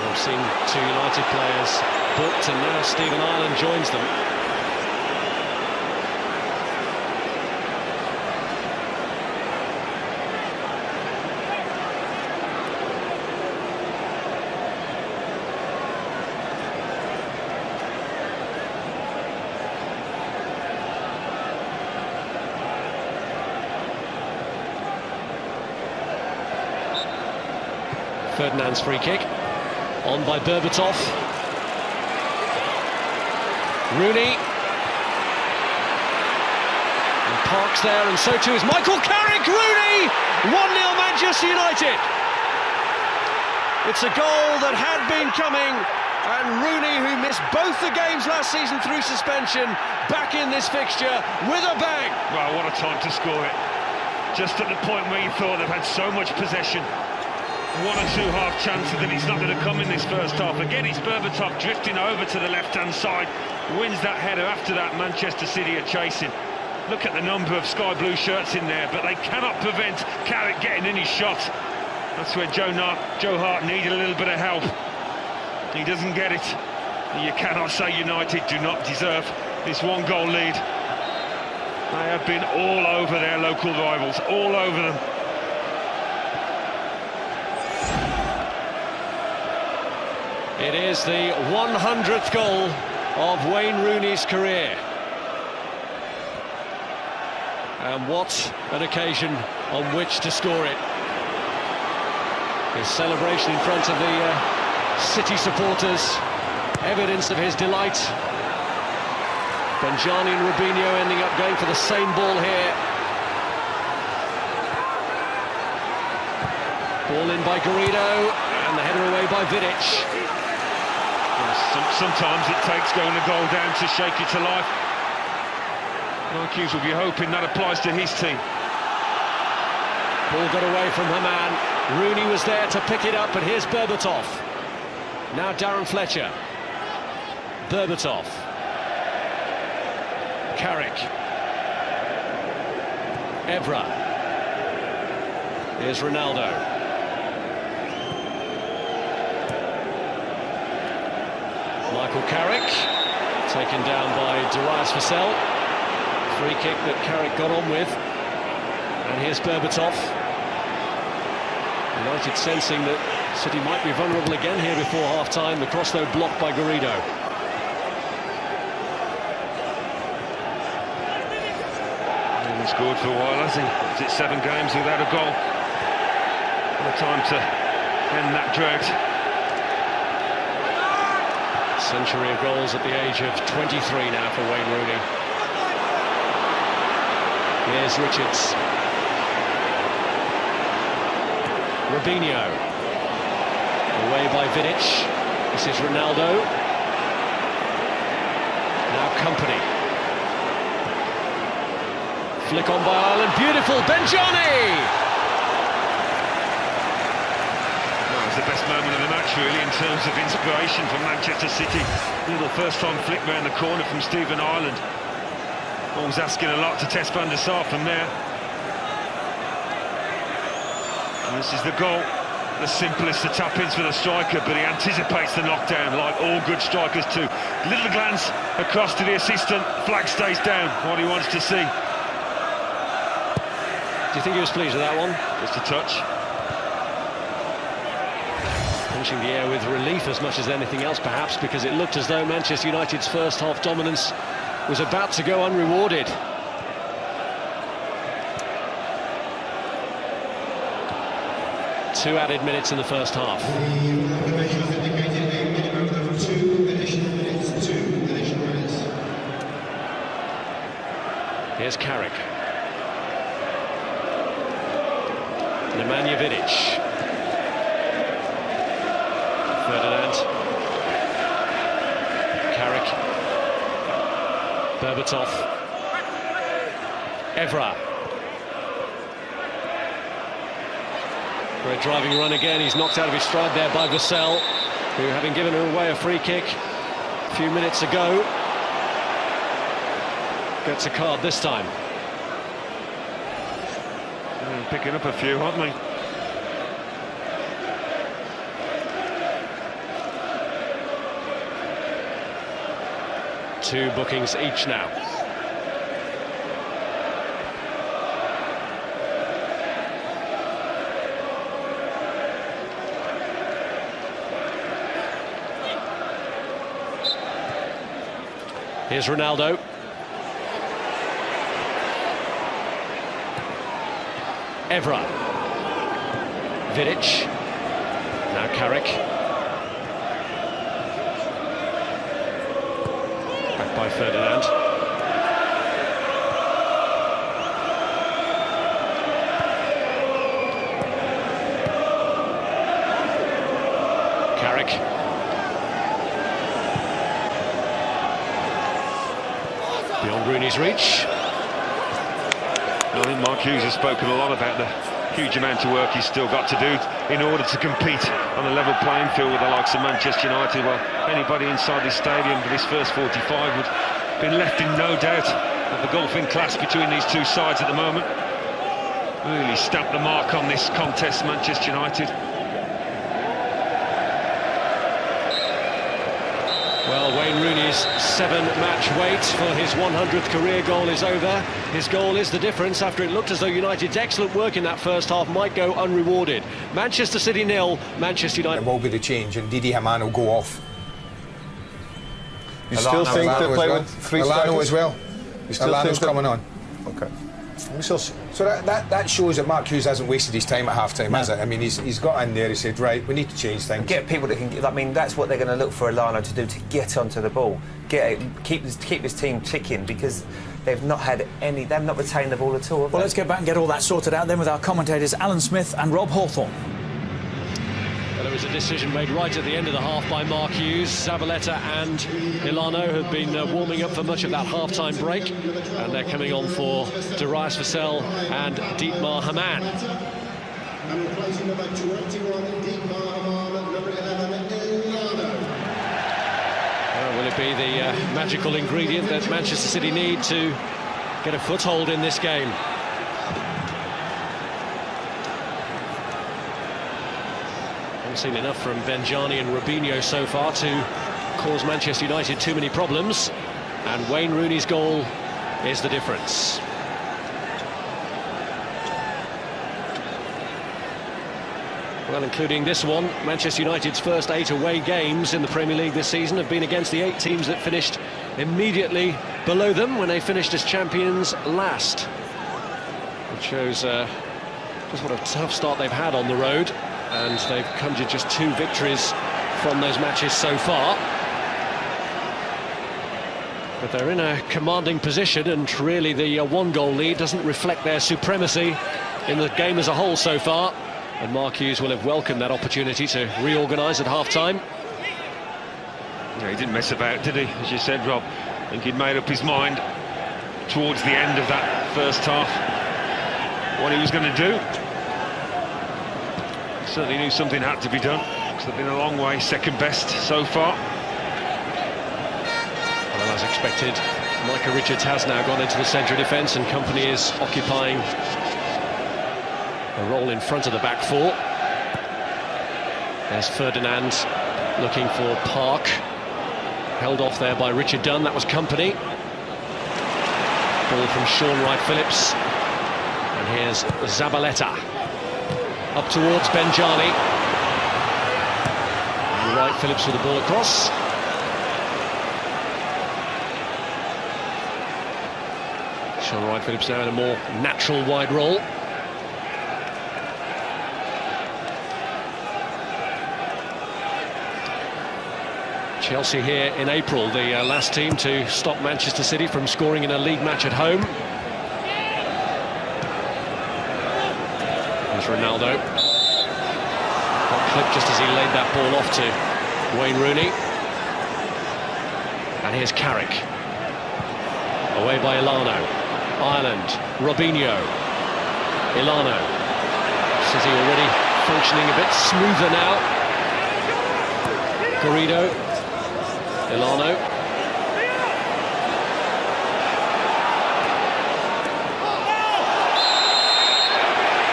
We've seen 2 United players booked, and now Stephen Ireland joins them. Ferdinand's free kick, on by Berbatov. Rooney. And Park's there, and so too is Michael Carrick. Rooney! 1-0 Manchester United. It's a goal that had been coming And Rooney, who missed both the games last season through suspension, back in this fixture with a bang. Well, what a time to score it. Just at the point where you thought they've had so much possession. One or two half chances that it's not going to come in this first half. Again, it's Berbatov drifting over to the left-hand side. Wins that header. After that, Manchester City are chasing. Look at the number of sky blue shirts in there, but they cannot prevent Carrick getting any shot. That's where Joe Hart needed a little bit of help. He doesn't get it. You cannot say United do not deserve this one-goal lead. They have been all over their local rivals, all over them. It is the 100th goal of Wayne Rooney's career. And what an occasion on which to score it. His celebration in front of the City supporters, evidence of his delight. Benjani and Rubinho ending up going for the same ball here. Ball in by Garrido, and the header away by Vidic. Sometimes it takes going a goal down to shake you to life. Mark Hughes will be hoping that applies to his team. Ball got away from her man. Rooney was there to pick it up, but here's Berbatov. Now Darren Fletcher. Berbatov. Carrick. Evra. Here's Ronaldo. Michael Carrick, taken down by Darius Vassell. Free kick that Carrick got on with. And here's Berbatov. United sensing that City might be vulnerable again here before half-time. The cross, though, blocked by Garrido. He's scored for a while, hasn't he? Is it 7 games without a goal? What a time to end that drought. Century of goals at the age of 23 now for Wayne Rooney. Here's Richards. Rubinho. Away by Vidic. This is Ronaldo. Now Company. Flick on by Ireland. Beautiful. Benjani! That was the best moment of the match, really, in terms of inspiration for Manchester City. Little first-time flick round the corner from Stephen Ireland. Always asking a lot to Tess van der Sar from there. And this is the goal. The simplest of tap-ins for the striker, but he anticipates the knockdown like all good strikers do. Little glance across to the assistant. Flag stays down. What he wants to see. Do you think he was pleased with that one? Just a touch. Punching the air with relief as much as anything else, perhaps, because it looked as though Manchester United's first half dominance was about to go unrewarded. Two added minutes in the first half. Here's Carrick. Nemanja Vidic. Ferdinand. Carrick. Berbatov. Evra. Great driving run again. He's knocked out of his stride there by Vassell, who, having given away a free kick a few minutes ago, gets a card this time. Picking up a few, aren't they? Two bookings each now. Here's Ronaldo. Evra. Vidic. Now Carrick. Back by Ferdinand. Carrick. Beyond Rooney's reach. I think Mark Hughes has spoken a lot about the huge amount of work he's still got to do in order to compete on a level playing field with the likes of Manchester United. Well, anybody inside this stadium for this first 45 would have been left in no doubt of the golfing class between these two sides at the moment. Really stamped the mark on this contest, Manchester United. Well, Wayne Rooney's 7-match wait for his 100th career goal is over. His goal is the difference after it looked as though United's excellent work in that first half might go unrewarded. Manchester City 0, Manchester United. It will be the change, and Didi Hamann will go off. You still think they play with 3 strikers as well. You still think coming on. Okay. So that shows that Mark Hughes hasn't wasted his time at half-time, has it? I mean, he's got in there, he said, right, we need to change things. Get people that can... I mean, that's what they're going to look for Elano to do, to get onto the ball. Keep this team ticking, because they've not retained the ball at all. Well, let's get back and get all that sorted out then with our commentators Alan Smith and Rob Hawthorne. Well, there was a decision made right at the end of the half by Mark Hughes. Zabaleta and Elano have been warming up for much of that half-time break, and they're coming on for Darius Vassell and Dietmar Hamann. And replacing number 21, Dietmar Hamann, number 11, Elano. Will it be the magical ingredient that Manchester City need to get a foothold in this game? Haven't seen enough from Benjani and Robinho so far to cause Manchester United too many problems, and Wayne Rooney's goal is the difference. Well, including this one, Manchester United's first 8 away games in the Premier League this season have been against the 8 teams that finished immediately below them when they finished as champions last. It shows just what a tough start they've had on the road, and they've conjured just 2 victories from those matches so far. But they're in a commanding position, and really the 1-goal lead doesn't reflect their supremacy in the game as a whole so far. And Mark Hughes will have welcomed that opportunity to reorganise at half-time. Yeah, he didn't mess about, did he? As you said, Rob, I think he'd made up his mind towards the end of that first half what he was going to do. Certainly knew something had to be done, because they've been a long way, second best so far. Well, as expected, Micah Richards has now gone into the centre of defence, and Company is occupying a role in front of the back 4. There's Ferdinand looking for Park. Held off there by Richard Dunn. That was Company. Ball from Sean Wright-Phillips. And here's Zabaleta. Up towards Benjani. Wright-Phillips with the ball across. Sean Wright-Phillips now in a more natural wide role. Chelsea here in April, the last team to stop Manchester City from scoring in a league match at home. There's Ronaldo. Got clipped just as he laid that ball off to Wayne Rooney. And here's Carrick. Away by Elano. Ireland. Robinho. Elano. City already functioning a bit smoother now. Garrido. Elano.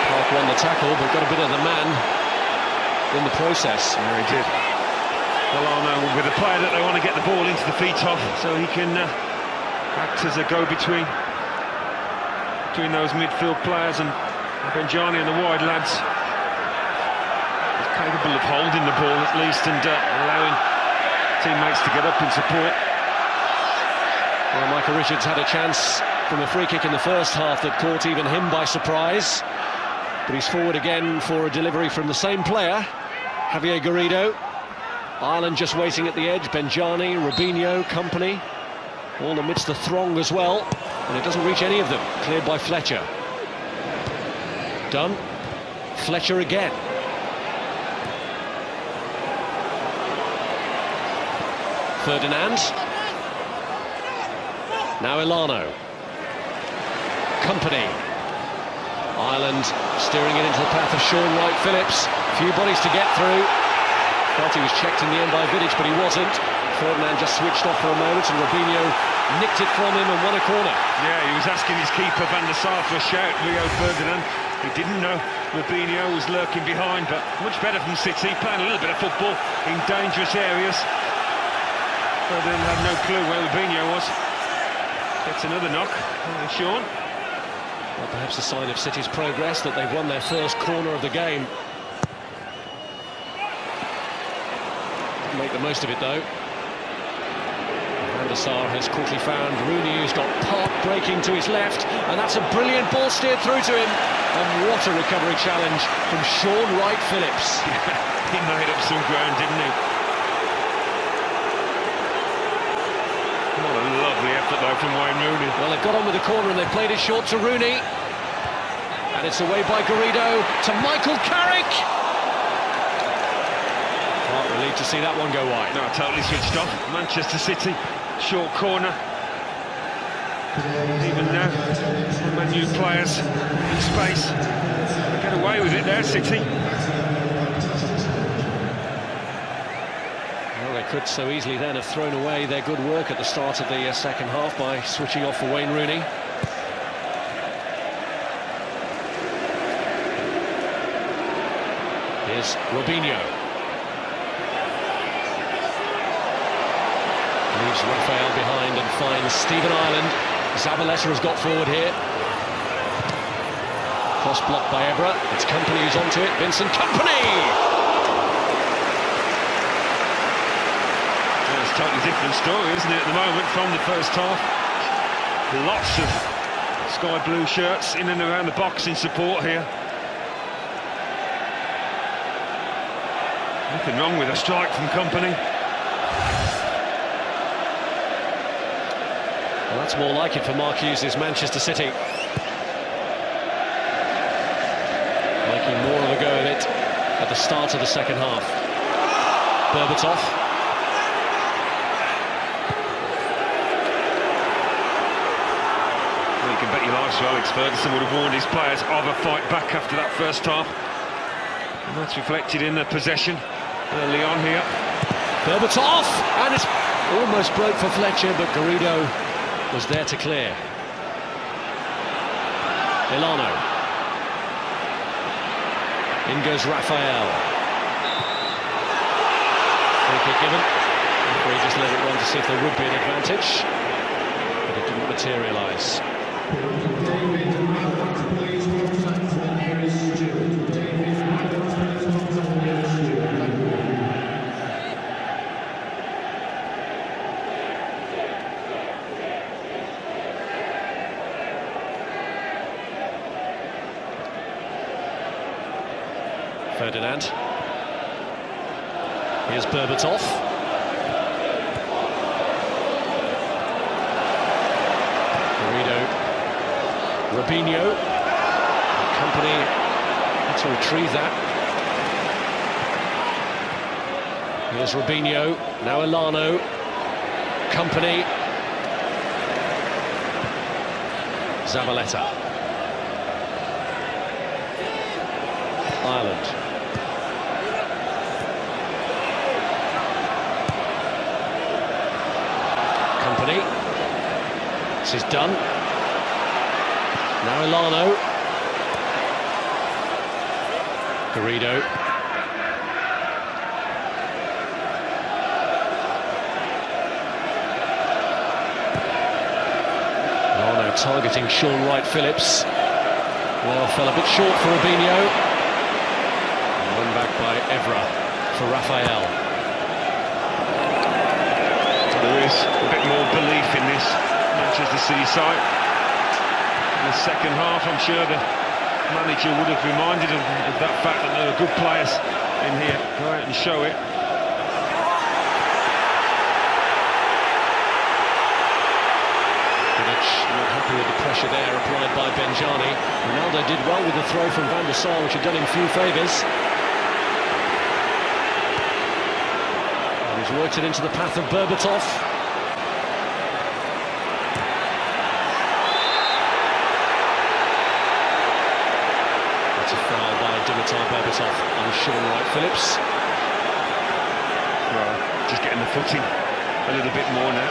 Park won the tackle, but got a bit of the man in the process. Yeah, he did. Elano with a player that they want to get the ball into the feet of, so he can act as a go-between between those midfield players, and Benjani and the wide lads. He's capable of holding the ball at least, and allowing teammates to get up in support. Well, Michael Richards had a chance from a free kick in the first half that caught even him by surprise. But he's forward again for a delivery from the same player, Javier Garrido. Ireland just waiting at the edge. Benjani, Robinho, Company, all amidst the throng as well. And it doesn't reach any of them. Cleared by Fletcher. Dunn. Fletcher again. Ferdinand. Now Elano. Company. Ireland steering it into the path of Sean Wright-Phillips. Few bodies to get through. Thought he was checked in the end by Vidic, but he wasn't. Ferdinand just switched off for a moment, and Robinho nicked it from him and won a corner. Yeah, he was asking his keeper Van der Sar for a shout, Rio Ferdinand. He didn't know Robinho was lurking behind, but much better from City, playing a little bit of football in dangerous areas. Ferdinand had no clue where Robinho was. Gets another knock, Sean. Well, perhaps a sign of City's progress that they've won their first corner of the game. Didn't make the most of it, though. Van der Sar has quickly found Rooney, who's got Park breaking to his left, and that's a brilliant ball steered through to him. And what a recovery challenge from Sean Wright-Phillips. He made up some ground, didn't he? What a lovely effort, though, from Wayne Rooney. Well, they've got on with the corner and they've played it short to Rooney. And it's away by Garrido to Michael Carrick. Well, relieved to see that one go wide. No, totally switched off. Manchester City, short corner. Even now, Man U players in space. They get away with it there, City. Well, they could so easily then have thrown away their good work at the start of the second half by switching off for Wayne Rooney. Here's Robinho. Leaves Raphael behind and finds Stephen Ireland. Zabaleta has got forward here. Cross blocked by Ebra. It's Company who's onto it. Vincent Kompany! Well, it's a totally different story, isn't it, at the moment, from the first half. Lots of sky blue shirts in and around the box in support here. Nothing wrong with a strike from Kompany. Well, that's more like it for Mark Hughes' Manchester City. Making more of a go of it at the start of the second half. Berbatov. Well, you can bet your life so Alex Ferguson would have warned his players of a fight back after that first half. And that's reflected in the possession early on here. Berbatov! And it's almost broke for Fletcher, but Garrido was there to clear. Elano. In goes Raphael. Free kick given. Referee just let it run to see if there would be an advantage, but it didn't materialise. Ferdinand. Here's Berbatov. Garrido. Robinho. Company had to retrieve that. Here's Robinho. Now Elano. Company. Zabaleta. Ireland. Company. This is done. Now Elano. Garrido. Elano targeting Sean Wright-Phillips. Well, fell a bit short for Robinho. Run back by Evra for Raphael. There is a bit more belief in this Manchester City side. In the second half, I'm sure the manager would have reminded him of that fact that there are good players in here. Go out and show it. Vidic not happy with the pressure there applied by Benjani. Ronaldo did well with the throw from Van der Sar, which had done him few favours. He's worked it into the path of Berbatov. Dimitar Berbatov on Sean Wright-Phillips. Well, just getting the footing a little bit more now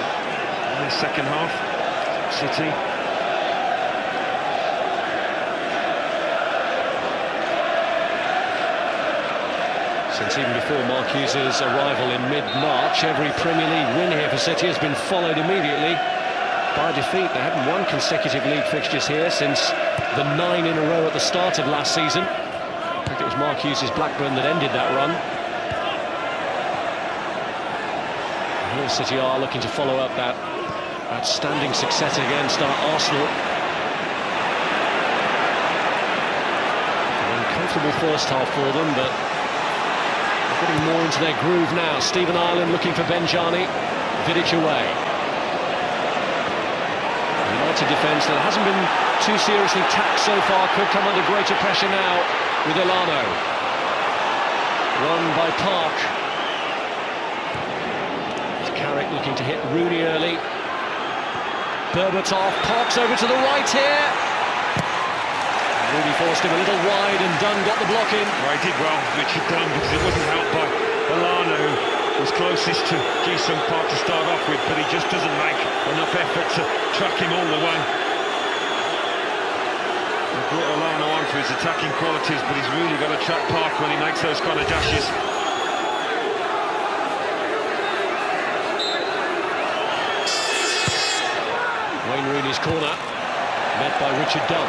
in the second half. City. Since even before Mark Hughes' arrival in mid-March, every Premier League win here for City has been followed immediately by defeat. They haven't won consecutive league fixtures here since the 9 in a row at the start of last season. In fact, it was Mark Hughes' Blackburn that ended that run. And here City are looking to follow up that outstanding success against Arsenal. An uncomfortable first half for them, but getting more into their groove now. Stephen Ireland looking for Benjani. Vidic away. United defence that hasn't been too seriously taxed so far could come under greater pressure now with Elano. Run by Park. Carrick looking to hit Rooney early. Berbatov, Park's over to the right here. Rooney forced him a little wide and Dunn got the block in. Well, he did well, Richard Dunn, because it wasn't helped by Elano, who was closest to Ji-sung Park to start off with, but he just doesn't make enough effort to track him all the way. He brought Elano on for his attacking qualities, but he's really got to track Park when he makes those kind of dashes. Wayne Rooney's corner, met by Richard Dunn.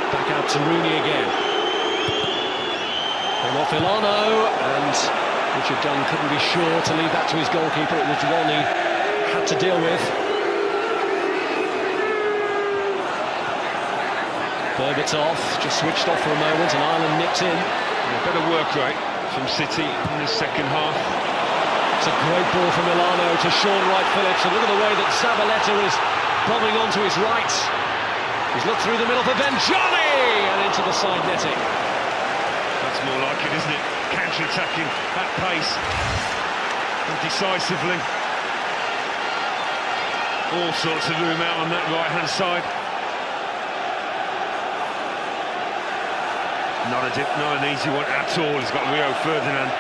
Back out to Rooney again. Came off Elano, and Richard Dunn couldn't be sure to leave that to his goalkeeper. It was one he had to deal with. Berbatov just switched off for a moment, and Ireland nipped in. A better work rate from City in the second half. It's a great ball from Elano to Sean Wright-Phillips, and look at the way that Zabaleta is bombing onto his right. He's looked through the middle for Benjani and into the side netting. That's more like it, isn't it? Counter-attacking at pace and decisively. All sorts of room out on that right-hand side. Not an easy one at all. He's got Rio Ferdinand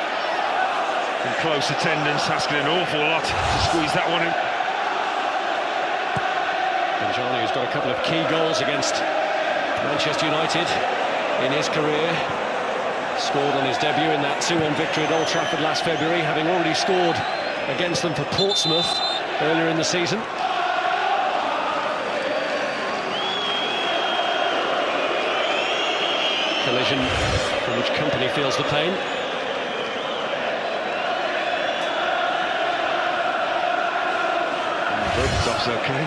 in close attendance, asking an awful lot to squeeze that one in. Benjani, who's got a couple of key goals against Manchester United in his career, scored on his debut in that 2-1 victory at Old Trafford last February, having already scored against them for Portsmouth earlier in the season. Collision from which Company feels the pain. Berbatov's okay.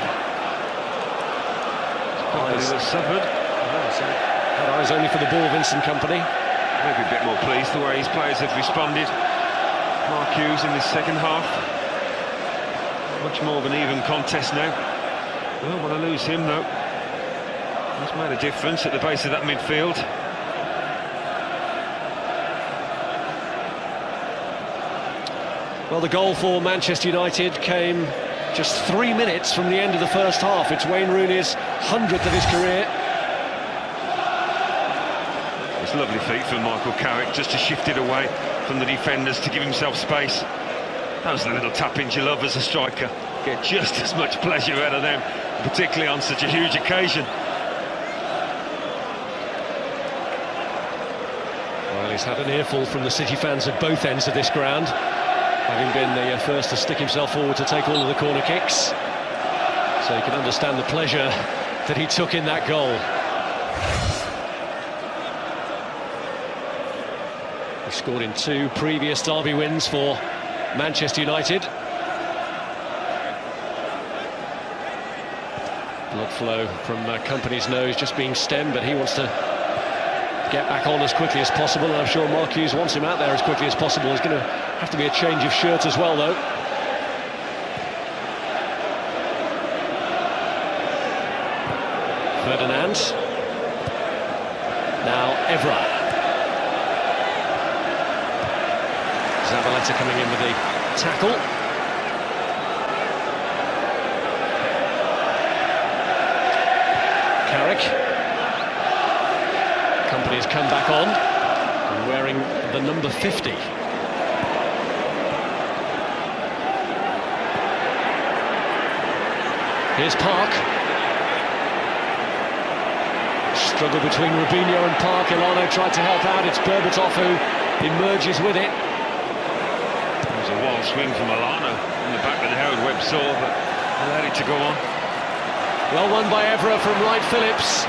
Eyes suffered. Had eyes only for the ball, Vincent Kompany. Maybe a bit more pleased the way his players have responded. Mark Hughes in the second half. Much more of an even contest now. Don't want to lose him though. He's made a difference at the base of that midfield. Well, the goal for Manchester United came just 3 minutes from the end of the first half. It's Wayne Rooney's 100th of his career. It's a lovely feat from Michael Carrick just to shift it away from the defenders to give himself space. Those are the little tap-ins you love as a striker. Get just as much pleasure out of them, particularly on such a huge occasion. Well, he's had an earful from the City fans at both ends of this ground, having been the first to stick himself forward to take all of the corner kicks. So you can understand the pleasure that he took in that goal. He scored in 2 previous derby wins for Manchester United. Blood flow from Kompany's nose just being stemmed, but he wants to get back on as quickly as possible, and I'm sure Mark Hughes wants him out there as quickly as possible. There's going to have to be a change of shirt as well, though. Ferdinand. Now Evra. Zabaleta coming in with the tackle. Carrick. Company's come back on, wearing the number 50. Here's Park. Struggle between Rubinho and Park. Elano tried to help out. It's Berbatov who emerges with it. It was a wild swing from Elano in the back that Howard Webb saw, but allowed it to go on. Well won by Evra from Wright Phillips.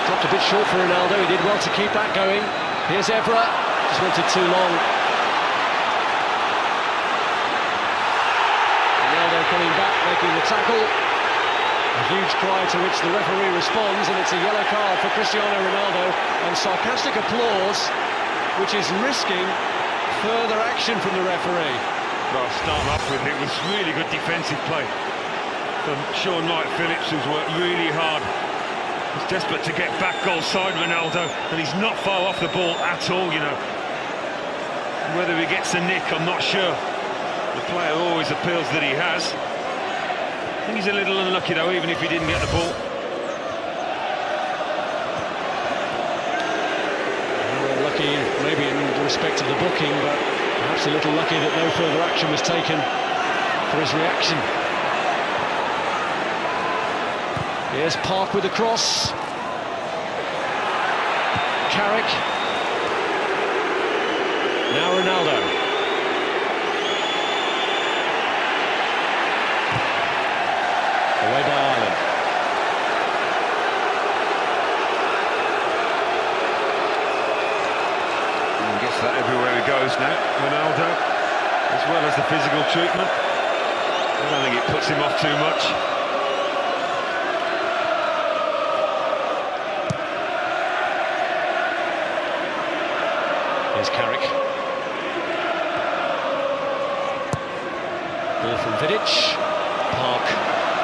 Dropped a bit short for Ronaldo. He did well to keep that going. Here's Evra. Just wanted too long. Ronaldo coming back, making the tackle. A huge cry to which the referee responds, and it's a yellow card for Cristiano Ronaldo, and sarcastic applause, which is risking further action from the referee. Well, start off with it was really good defensive play from Sean Wright Phillips, who's worked really hard. He's desperate to get back goal side Ronaldo, and he's not far off the ball at all, you know. Whether he gets a nick, I'm not sure. The player always appeals that he has. I think he's a little unlucky though, even if he didn't get the ball. Well, lucky maybe in respect to the booking, but perhaps a little lucky that no further action was taken for his reaction. Here's Park with the cross. Carrick. Now Ronaldo. Away by Ireland. And gets that everywhere he goes now, Ronaldo, as well as the physical treatment. I don't think it puts him off too much. Here's Carrick. Ball from Vidic. Park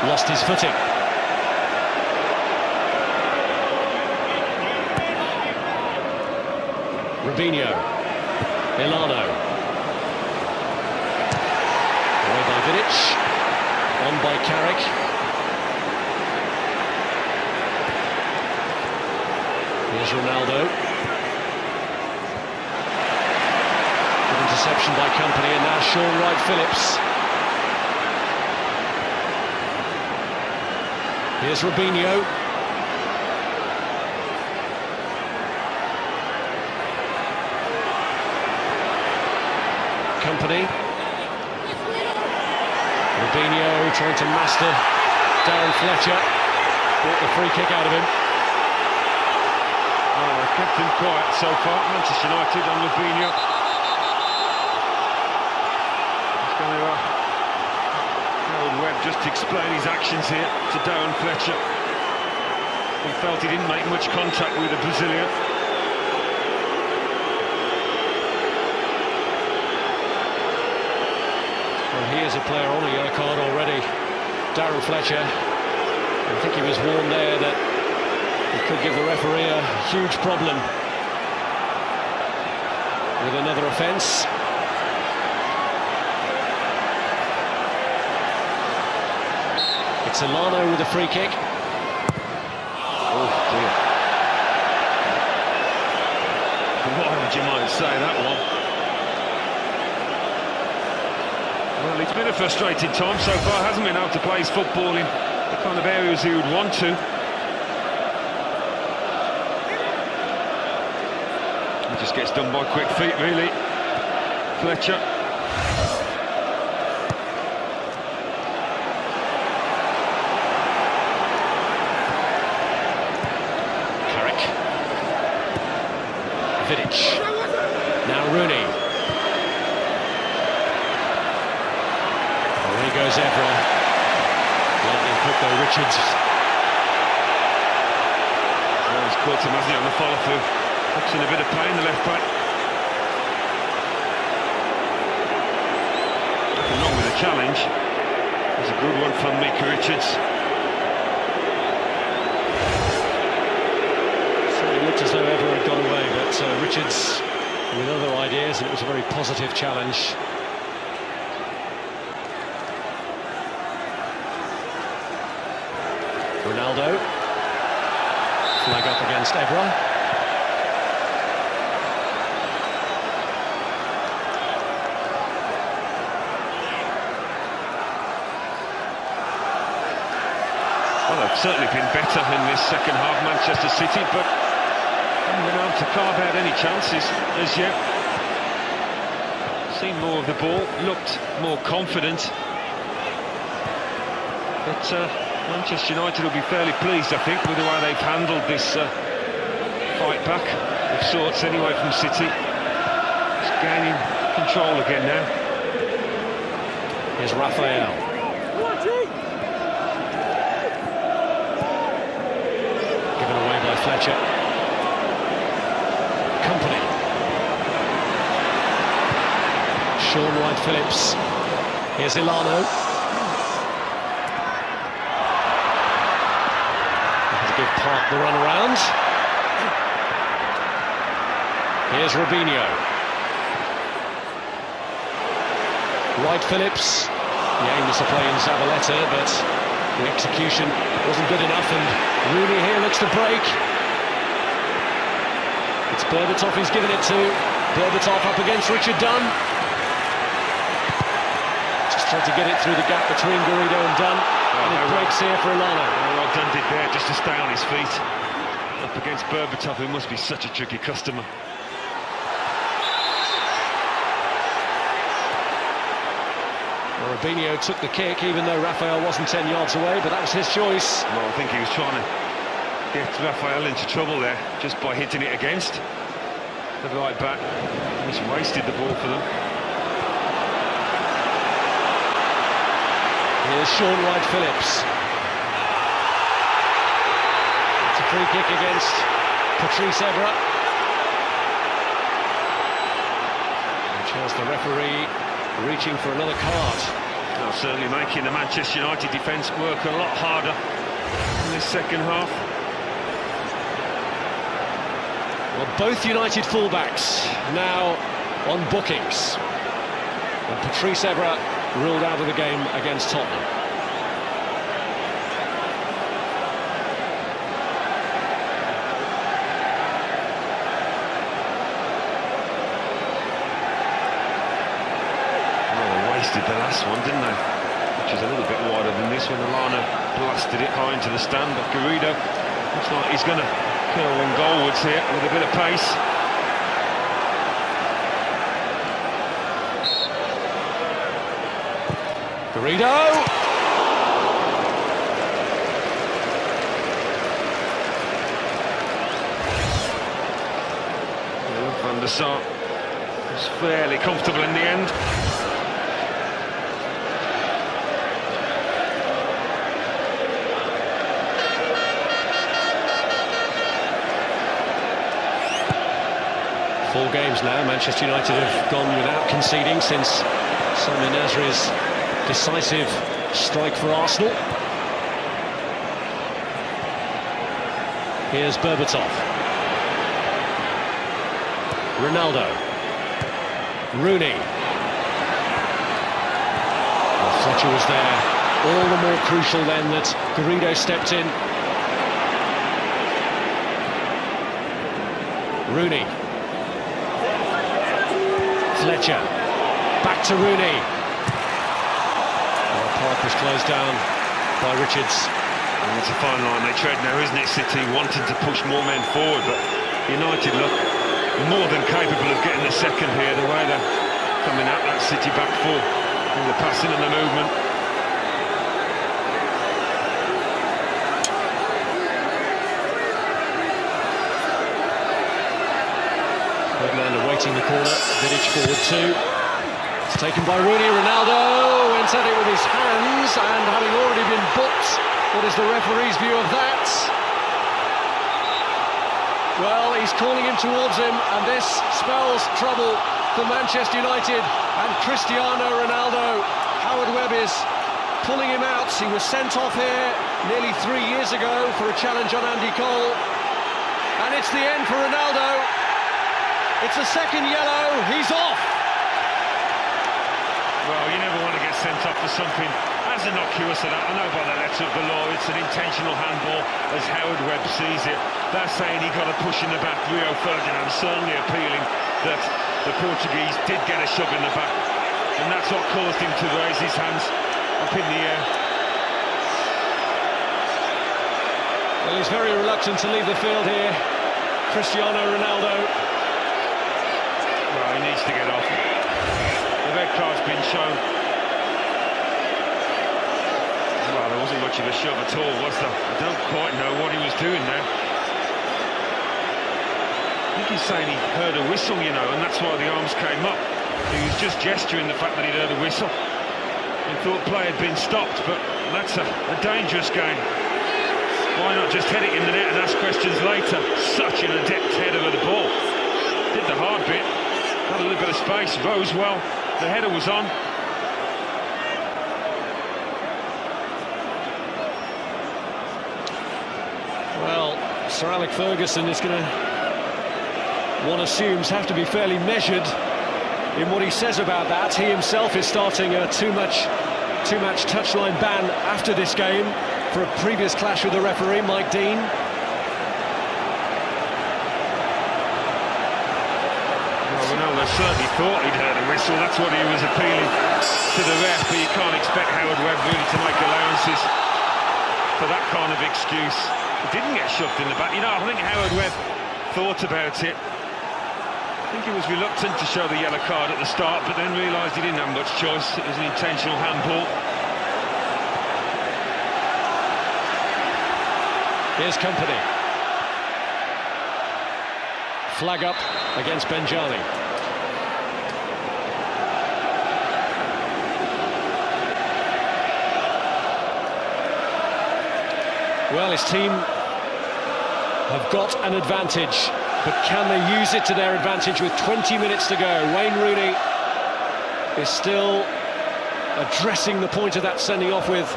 lost his footing. Rubinho. Elano. Away by Vidic. On by Carrick. Here's Ronaldo. Good interception by Company, and now Sean Wright Phillips. Here's Rubinho. Company. Rubinho trying to master Darren Fletcher. Brought the free kick out of him. Oh, kept him quiet so far, Manchester United on Rubinho. He's going to Howard Webb just explain his actions here to Darren Fletcher. He felt he didn't make much contact with the Brazilian. Well, he is a player on a yellow card already. Darren Fletcher. I think he was warned there that he could give the referee a huge problem with another offence. It's Elano with a free kick. Oh dear. Why would you mind say that one? Well, it's been a frustrating time so far, hasn't been able to play his football in the kind of areas he would want to. He just gets done by quick feet, really. Fletcher. Vidic. Now Rooney. Away goes Evra. Lightning quick though, Richards. Well, he's caught him, hasn't he, on the follow-through. Looks in a bit of pain, the left back. Nothing wrong with the challenge. It was a good one from Mika Richards. It looked as though Evra had got away, but Richards with other ideas, and it was a very positive challenge. Ronaldo. Flag up against Evra. Well, they've certainly been better in this second half, Manchester City, but haven't been able to carve out any chances as yet. Seen more of the ball, looked more confident. But Manchester United will be fairly pleased, I think, with the way they've handled this fight back of sorts anyway from City. It's gaining control again now. Here's Raphael. Given away by Fletcher. Company. Sean Wright-Phillips. Here's Ilano. Give Park the run around. Here's Robinho. Wright-Phillips. He aimed to play in Zabaleta, but the execution wasn't good enough, and Rooney here looks to break. It's Berbatov he's given it to. Berbatov up against Richard Dunn. Just tried to get it through the gap between Garrido and Dunn. And it breaks here for Ilano. Well done did there, just to stay on his feet. Up against Berbatov, who must be such a tricky customer. Well, Robinho took the kick, even though Raphael wasn't 10 yards away, but that was his choice. Well, I think he was trying to get Raphael into trouble there, just by hitting it against the right back. He's wasted the ball for them. Here's Sean Wright-Phillips. It's a free kick against Patrice Evra. Which has the referee reaching for another card. Well, certainly making the Manchester United defence work a lot harder in this second half. Well, both United fullbacks now on bookings. And Patrice Evra ruled out of the game against Tottenham. Well, they wasted the last one, didn't they? Which is a little bit wider than this when Ilano blasted it high into the stand. But Garrido looks like he's going to kill one goalwards here with a bit of pace. Garrido! Van der Sar was fairly comfortable in the end. Four games now, Manchester United have gone without conceding since Sami Nasri's decisive strike for Arsenal. Here's Berbatov. Ronaldo. Rooney. Well, Fletcher was there. All the more crucial then that Garrido stepped in. Rooney. Fletcher. Back to Rooney. Park was closed down by Richards. And it's a fine line they tread now, isn't it? City wanting to push more men forward, but United look more than capable of getting the second here, the way they're coming at that City back four in the passing and the movement. Ferdinand awaiting the corner. Vidic forward two. It's taken by Rooney. Ronaldo went at it with his hands, and having already been booked, what is the referee's view of that? Well, he's calling him towards him, and this spells trouble for Manchester United and Cristiano Ronaldo. Howard Webb is pulling him out. He was sent off here nearly 3 years ago for a challenge on Andy Cole. And it's the end for Ronaldo. It's a second yellow. He's off. Well, you never want to get sent off for something as innocuous of that. I know by the letter of the law it's an intentional handball as Howard Webb sees it. They're saying he got a push in the back. Rio Ferdinand certainly appealing that the Portuguese did get a shove in the back, and that's what caused him to raise his hands up in the air. Well, he's very reluctant to leave the field here, Cristiano Ronaldo. Well, he needs to get off. The red card's been shown. Well, there wasn't much of a shove at all, was there? I don't quite know what he was doing there. I think he's saying he heard a whistle, you know, and that's why the arms came up. He was just gesturing the fact that he'd heard a whistle. He thought play had been stopped, but that's a dangerous game. Why not just head it in the net and ask questions later? Such an adept header of the ball. Did the hard bit, had a little bit of space, rose well, the header was on. Well, Sir Alex Ferguson is going to, one assumes, have to be fairly measured in what he says about that. He himself is starting a too-much touchline ban after this game for a previous clash with the referee, Mike Dean. Well, Ronaldo certainly thought he'd heard a whistle. That's what he was appealing to the ref, but you can't expect Howard Webb really to make allowances for that kind of excuse. He didn't get shoved in the back. You know, I think Howard Webb thought about it. I think he was reluctant to show the yellow card at the start, but then realised he didn't have much choice. It was an intentional handball. Here's Company. Flag up against Benjani. Well, his team have got an advantage, but can they use it to their advantage with 20 minutes to go? Wayne Rooney is still addressing the point of that sending off with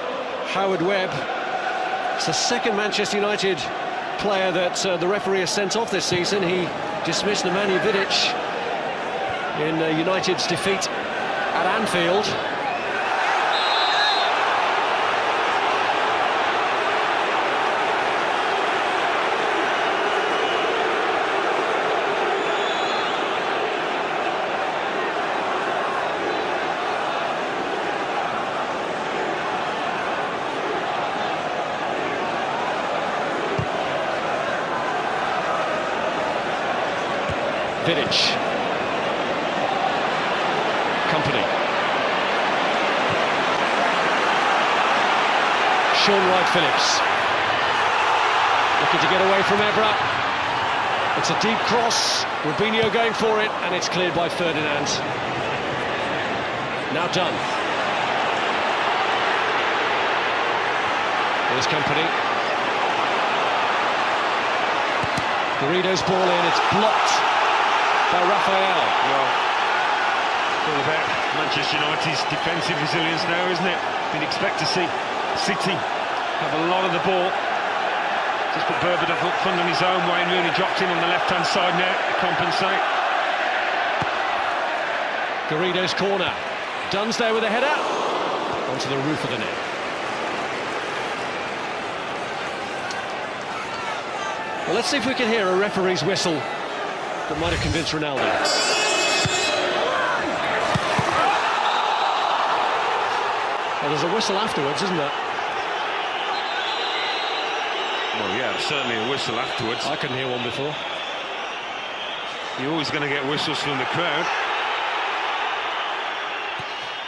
Howard Webb. It's the second Manchester United player that the referee has sent off this season. He dismissed Nemanja Vidic in United's defeat at Anfield. Vidic. Company. Sean Wright-Phillips. Looking to get away from Evra. It's a deep cross. Robinho going for it, and it's cleared by Ferdinand. Now done. Here's Company. Garrido's ball in, it's blocked by Raphael. Well, it's all about Manchester United's defensive resilience now, isn't it? We'd expect to see City have a lot of the ball. Just put Berbatov up front on his own. Wayne Rooney dropped in on the left-hand side now to compensate. Garrido's corner. Dunn's there with a header. Onto the roof of the net. Well, let's see if we can hear a referee's whistle that might have convinced Ronaldo. Well, there's a whistle afterwards, isn't there? Well, yeah, certainly a whistle afterwards. I couldn't hear one before. You're always going to get whistles from the crowd.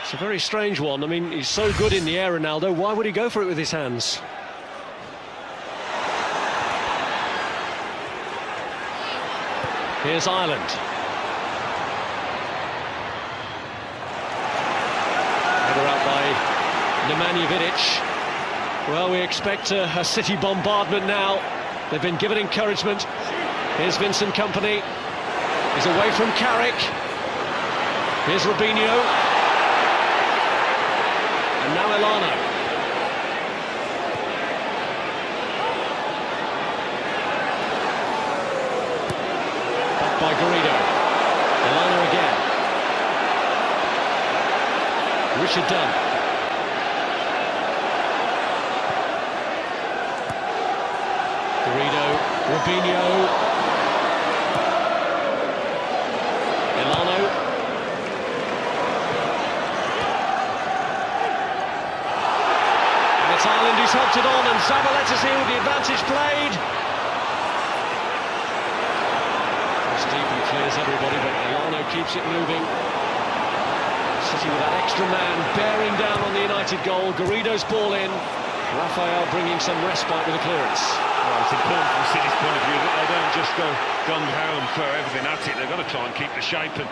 It's a very strange one. I mean, he's so good in the air, Ronaldo. Why would he go for it with his hands? Here's Ireland. Header out by Nemanja Vidic. Well, we expect a City bombardment now. They've been given encouragement. Here's Vincent Kompany. He's away from Carrick. Here's Robinho. And now Elano. By Garrido. Elano again. Richard Dunn. Garrido, Robinho, Milano. And it's Ireland who's helped it on, and Zabaletta's here with the advantage played. Cross deep and clears everybody, but Milano keeps it moving. City with that extra man bearing down on the United goal. Garrido's ball in. Raphael bringing some respite with a clearance. Well, it's important from City's point of view that they don't just go gung-ho and throw everything at it. They've got to try and keep the shape and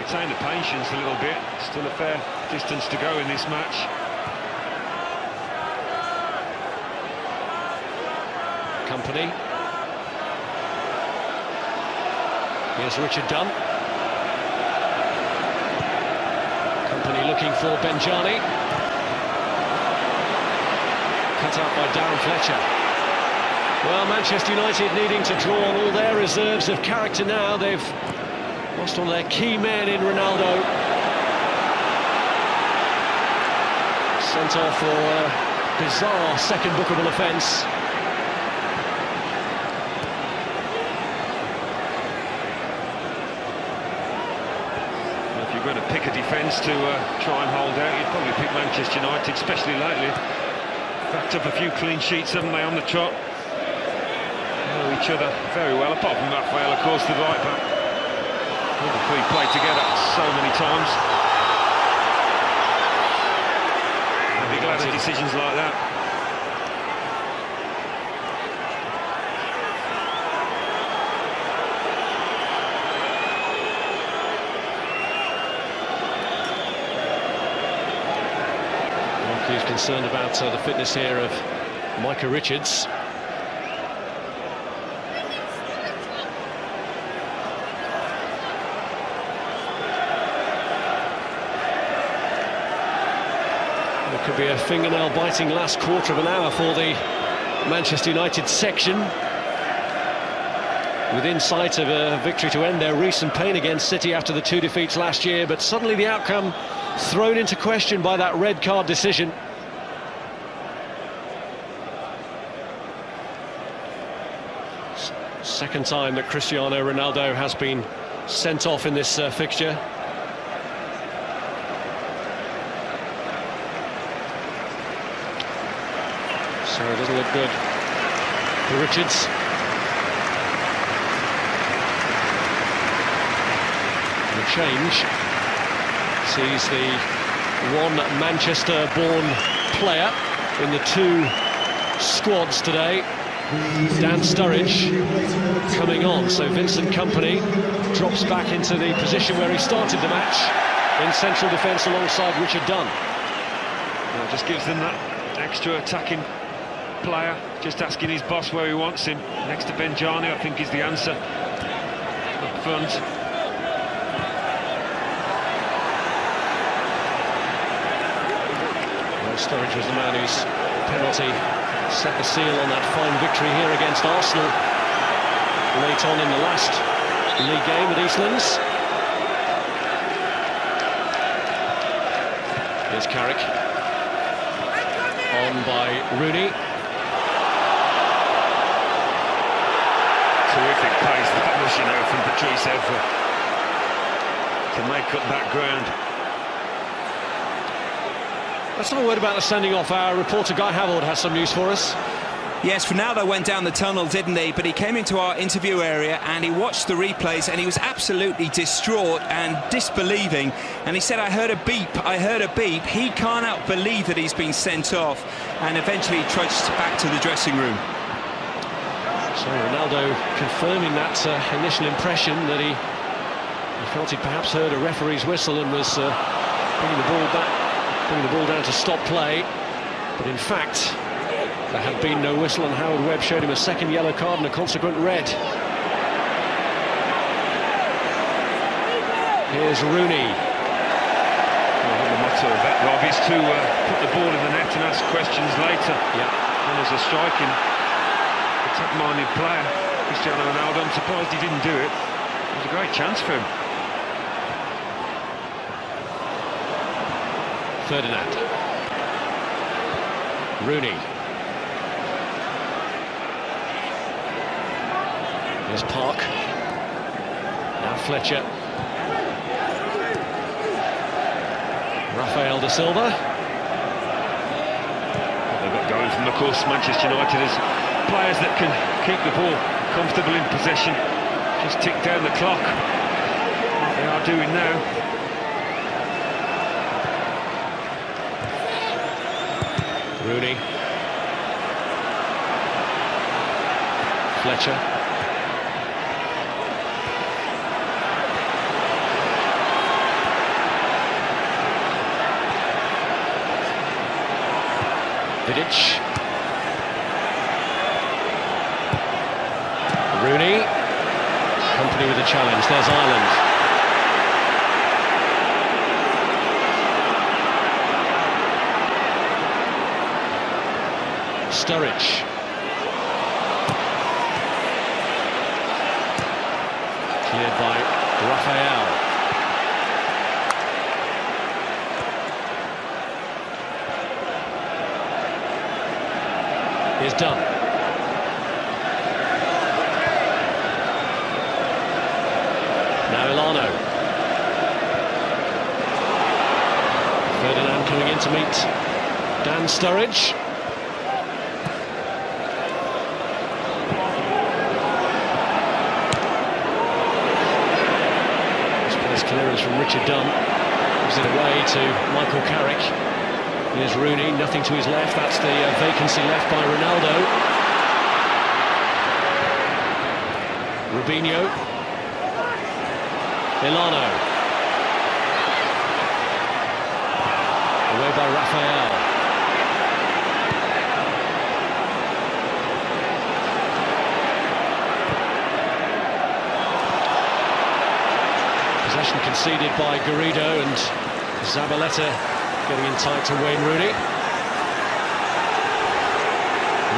retain the patience a little bit. Still a fair distance to go in this match. Company. Here's Richard Dunn. Company looking for Benjani. Cut out by Darren Fletcher. Well, Manchester United needing to draw on all their reserves of character now. They've lost one of their key men in Ronaldo. Sent off for a bizarre second bookable offence. If you're going to pick a defence to try and hold out, you'd probably pick Manchester United, especially lately. Backed up a few clean sheets, haven't they, on the trot? Know each other very well, apart from Raphael, of course, the right back. The three played together so many times. I'd be glad of decisions like that. He's concerned about the fitness here of Micah Richards. It could be a fingernail-biting last quarter of an hour for the Manchester United section, within sight of a victory to end their recent pain against City after the 2 defeats last year, but suddenly the outcome thrown into question by that red card decision. Second time that Cristiano Ronaldo has been sent off in this fixture. So it doesn't look good for Richards. The change sees the one Manchester-born player in the two squads today, Dan Sturridge, coming on. So Vincent Kompany drops back into the position where he started the match in central defence alongside Richard Dunn. Well, just gives them that extra attacking player, just asking his boss where he wants him. Next to Benjani, I think, is the answer up front. Well, Sturridge was the man whose penalty set the seal on that fine victory here against Arsenal late on in the last league game at Eastlands. Here's Carrick, on by Rooney. Terrific pace, that was, you know, from Patrice Evra to make up that ground. Let's have a word about the sending off. Our reporter Guy Havold has some news for us. Yes, Ronaldo went down the tunnel, didn't he? But he came into our interview area and he watched the replays and he was absolutely distraught and disbelieving. And he said, I heard a beep, I heard a beep. He cannot believe that he's been sent off, and eventually trudged back to the dressing room. So Ronaldo confirming that initial impression that he felt he perhaps heard a referee's whistle and was bringing the ball back, bringing the ball down to stop play. But in fact, there had been no whistle, and Howard Webb showed him a second yellow card and a consequent red. Here's Rooney. Well, the motto of that, Rob, is to put the ball in the net and ask questions later. Yeah. And as a striking, attack-minded player, Cristiano Ronaldo, I'm surprised he didn't do it. It was a great chance for him. Ferdinand. Rooney. Here's Park. Now Fletcher. Rafael da Silva. What they've got going from the course, Manchester United, is players that can keep the ball comfortable in possession, just tick down the clock. What they are doing now. Rooney. Fletcher. Vidic. Rooney. Company with a challenge. There's Ireland. Sturridge. Cleared by Rafael. Here's Dunn. Now Elano. Ferdinand coming in to meet Dan Sturridge. Clearance from Richard Dunn. Gives it away to Michael Carrick. Here's Rooney, nothing to his left. That's the vacancy left by Ronaldo. Rubinho. Elano. Away by Rafael. Possession conceded by Garrido, and Zabaleta getting in tight to Wayne Rooney.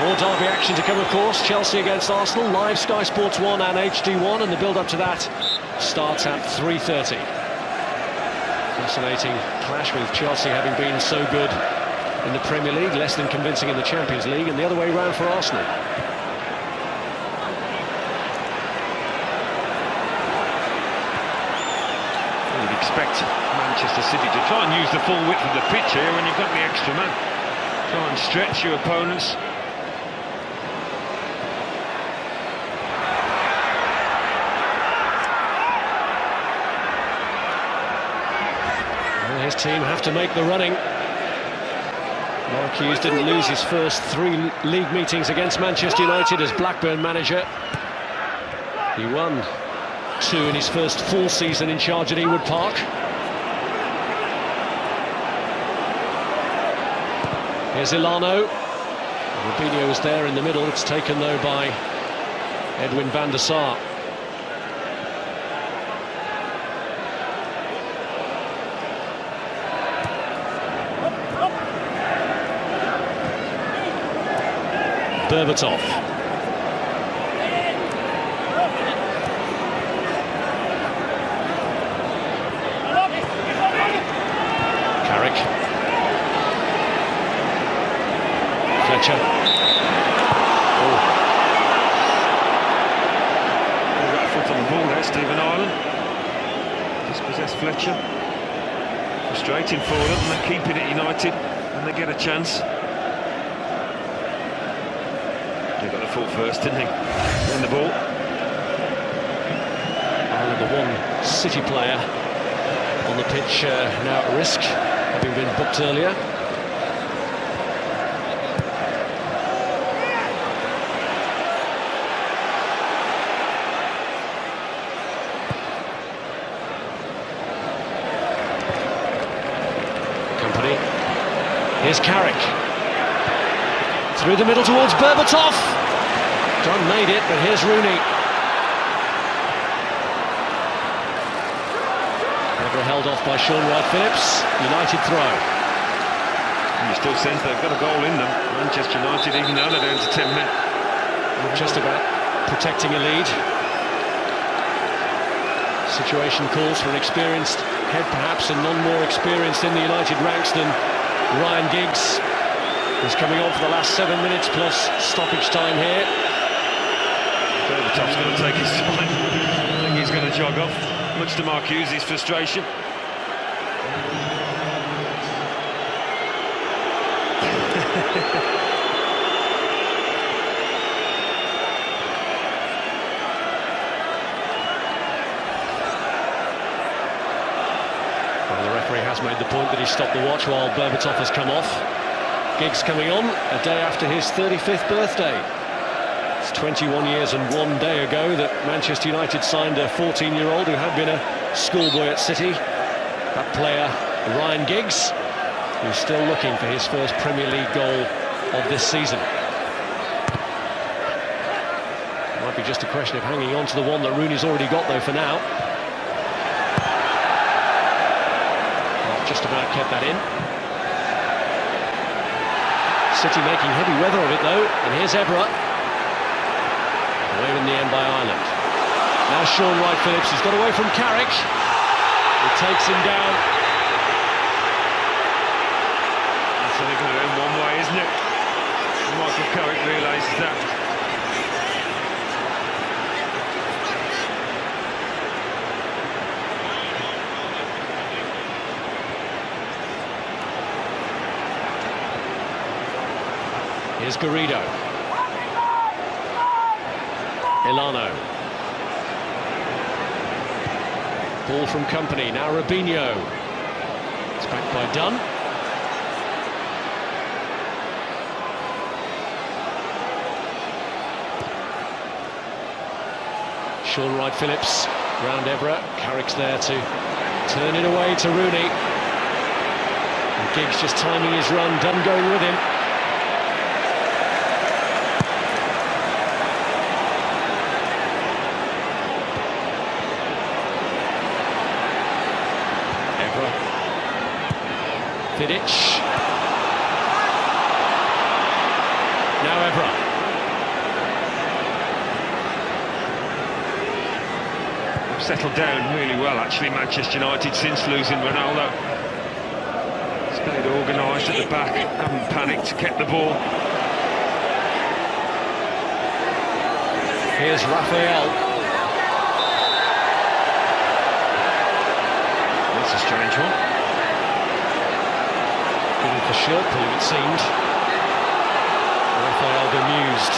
More derby action to come, of course. Chelsea against Arsenal, live Sky Sports 1 and HD1, and the build-up to that starts at 3:30. Fascinating clash, with Chelsea having been so good in the Premier League, less than convincing in the Champions League, and the other way round for Arsenal. Expect Manchester City to try and use the full width of the pitch here when you've got the extra man. Try and stretch your opponents. Well, his team have to make the running. Mark Hughes didn't lose his first 3 league meetings against Manchester United as Blackburn manager. He won 2 in his first full season in charge at Ewood Park. Here's Elano. Rubinho is there in the middle. It's taken though by Edwin van der Sar. Berbatov. Fletcher. Oh. Right foot on the ball there, Stephen Ireland. Dispossessed Fletcher. Frustrating for them, and they're keeping it United, and they get a chance. They got the foot first, didn't they? Win the ball. Ireland, the one City player on the pitch now at risk, having been booked earlier. Here's Carrick. Through the middle towards Berbatov. Dunn made it, but here's Rooney. Never held off by Sean Wright-Phillips. United throw. And you still sense they've got a goal in them. Manchester United, even though they're down to 10 men. Just about protecting a lead. Situation calls for an experienced head, perhaps, and none more experienced in the United ranks than Ryan Giggs. He's coming on for the last 7 minutes plus stoppage time here. Berbatov's going to take his time. I think he's going to jog off, much to Marcuse's frustration. Well, the referee has made the point that he stopped the watch while Berbatov has come off. Giggs coming on a day after his 35th birthday. It's 21 years and 1 day ago that Manchester United signed a 14-year-old who had been a schoolboy at City. That player, Ryan Giggs, who's still looking for his first Premier League goal of this season. Might be just a question of hanging on to the one that Rooney's already got, though, for now. Just about kept that in. City making heavy weather of it, though, and here's Evra. Away in the end by Ireland. Now Sean Wright-Phillips, he's got away from Carrick. He takes him down. That's only going to end one way, isn't it? Michael Carrick realises that. Here's Garrido. Elano. Ball from Company, now Robinho. It's backed by Dunn. Sean Wright-Phillips round Evra. Carrick's there to turn it away to Rooney. And Giggs just timing his run, Dunn going with him. Vidic. Now Evra. They've settled down really well, actually, Manchester United, since losing Ronaldo. Stayed organised at the back, haven't panicked, kept the ball. Here's Raphael. That's a strange one. For shirt pull, it seemed. Raphael bemused.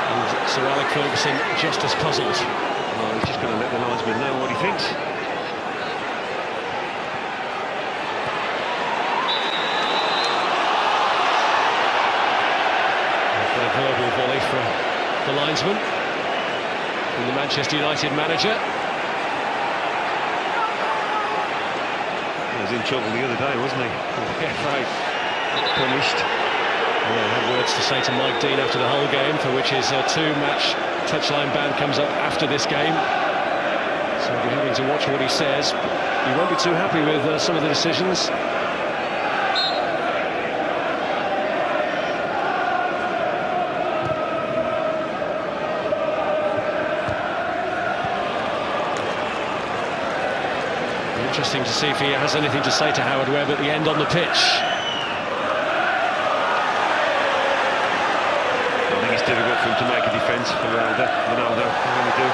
And Sir Alec Ferguson just as puzzled. Well, he's just going to let the linesman know what he thinks. A verbal volley for the linesman. And the Manchester United manager. He was in trouble the other day, wasn't he? Yeah, right. Punished. Well, had words to say to Mike Dean after the whole game, for which his two-match touchline ban comes up after this game. So we'll be having to watch what he says. He won't be too happy with some of the decisions. Interesting to see if he has anything to say to Howard Webb at the end on the pitch. I think it's difficult for him to make a defence for Ronaldo. I really do.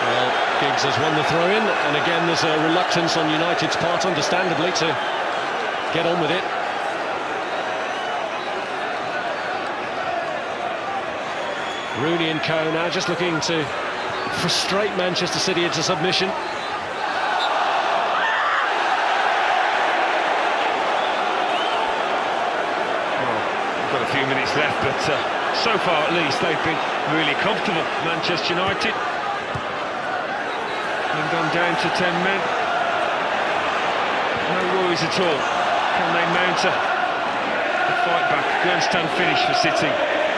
Well, Giggs has won the throw-in, and again there's a reluctance on United's part, understandably, to get on with it. Rooney and co now just looking to frustrate Manchester City into submission. Well, we've got a few minutes left, but so far at least they've been really comfortable, Manchester United. They've gone down to 10 men. No worries at all. Can they mount a fight back? Grandstand finish for City.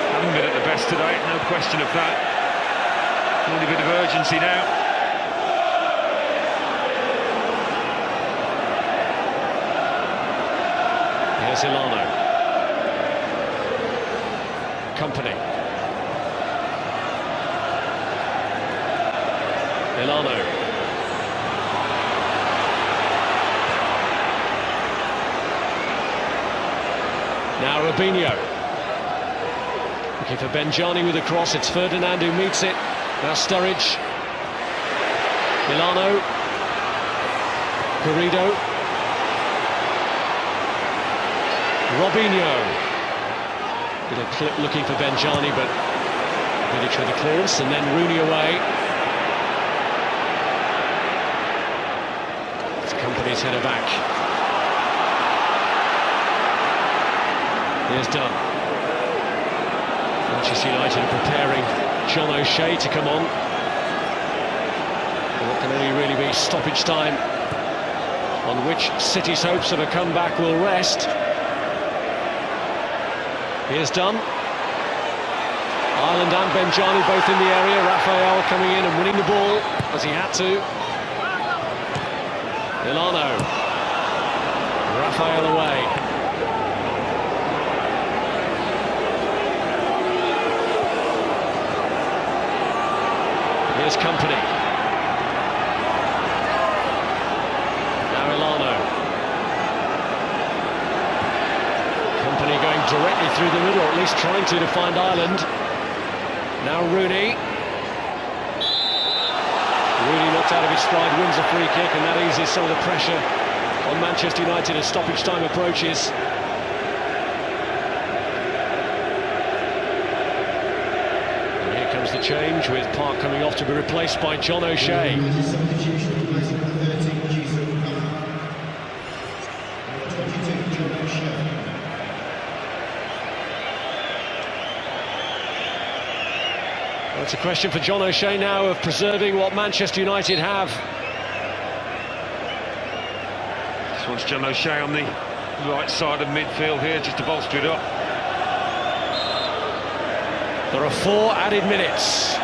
Haven't been at the best today, no question of that. Only a bit of urgency now. Here's Elano. Company. Elano. Now Robinho. Looking for Benjani with a cross. It's Ferdinand who meets it. Now Sturridge. Milano. Garrido. Robinho. Little clip looking for Benjani, but Vidic with the clearance, and then Rooney away. It's Company's header back. Here's Dunn. Manchester United are preparing John O'Shea to come on. What can only really be stoppage time, on which City's hopes of a comeback will rest. Here's Dunn. Ireland and Benjani both in the area. Raphael coming in and winning the ball, as he had to. Milano. Raphael away. Here's Company. Now Milano. Company going directly through the middle, or at least trying to find Ireland. Now Rooney. Rooney knocked out of his stride, wins a free kick, and that eases some of the pressure on Manchester United as stoppage time approaches. And here comes the change, with Park coming off to be replaced by John O'Shea. It's a question for John O'Shea now of preserving what Manchester United have. This one's John O'Shea on the right side of midfield here, just to bolster it up. There are 4 added minutes.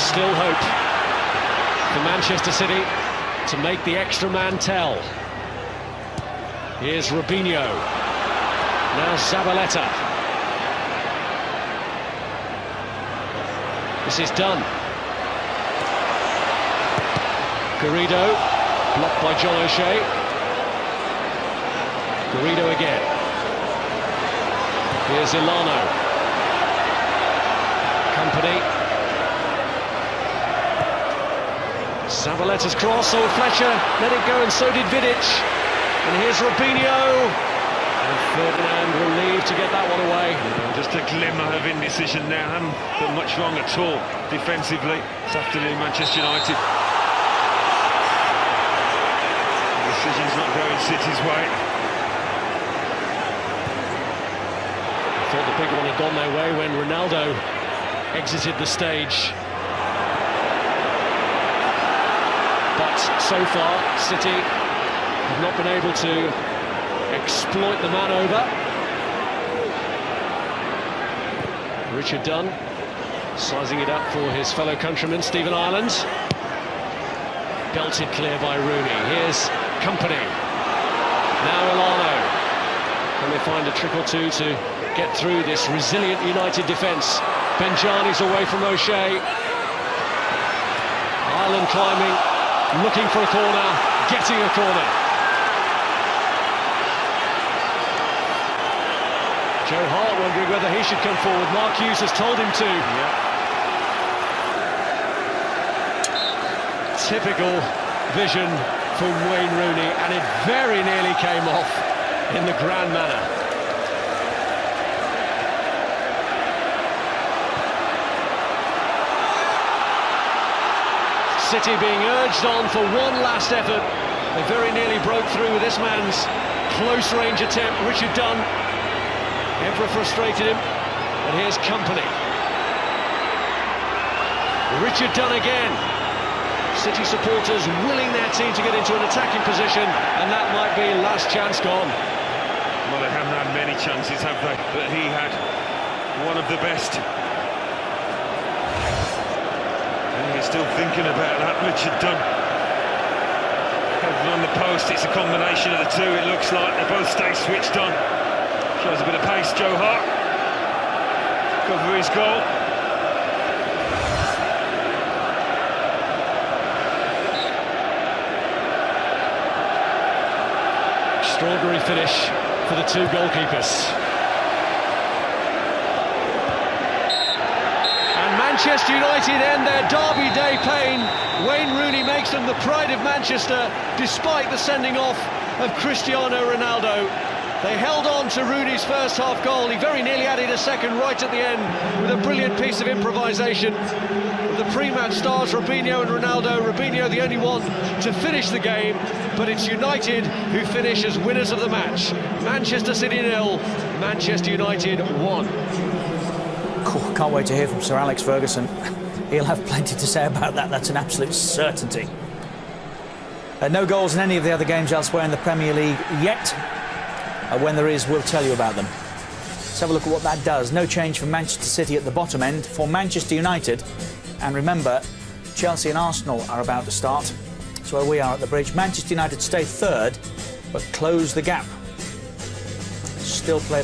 Still hope for Manchester City to make the extra man tell. Here's Robinho. Now Zabaleta. This is Dunn. Garrido, blocked by John O'Shea. Garrido again. Here's Ilano. Company. Zabaleta's cross, oh, Fletcher let it go, and so did Vidic. And here's Robinho. And Ferdinand relieved to get that one away. Just a glimmer of indecision there. Haven't done much wrong at all defensively this afternoon, Manchester United. The decision's not going City's way. I thought the big one had gone their way when Ronaldo exited the stage. But so far, City have not been able to exploit the man over. Richard Dunn sizing it up for his fellow countryman Stephen Ireland. Belted clear by Rooney. Here's Company. Now Ilano. Can they find a trick or two to get through this resilient United defence? Benjani's away from O'Shea. Ireland climbing, looking for a corner, getting a corner. Joe Hart wondering whether he should come forward. Mark Hughes has told him to. Yeah. Typical vision from Wayne Rooney, and it very nearly came off in the grand manner. City being urged on for one last effort. They very nearly broke through with this man's close-range attempt. Richard Dunn. Evra frustrated him, and here's Company. Richard Dunn again. City supporters willing their team to get into an attacking position, and that might be last chance gone. Well, they haven't had many chances, have they? But he had one of the best. And he's still thinking about that, Richard Dunn. On the post, it's a combination of the two, it looks like. They both stay switched on. Shows a bit of pace, Joe Hart. Cover his goal. Extraordinary finish for the two goalkeepers. And Manchester United end their Derby Day pain. Wayne Rooney makes them the pride of Manchester, despite the sending off of Cristiano Ronaldo. They held on to Rooney's first half goal. He very nearly added a second right at the end with a brilliant piece of improvisation. The pre-match stars, Robinho and Ronaldo. Robinho the only one to finish the game, but it's United who finish as winners of the match. Manchester City 0, Manchester United 1. Cool, can't wait to hear from Sir Alex Ferguson. He'll have plenty to say about that, that's an absolute certainty. No goals in any of the other games elsewhere in the Premier League yet. When there is, we'll tell you about them. Let's have a look at what that does. No change for Manchester City at the bottom end. For Manchester United, and remember, Chelsea and Arsenal are about to start. So where we are at the bridge, Manchester United stay third, but close the gap. Still played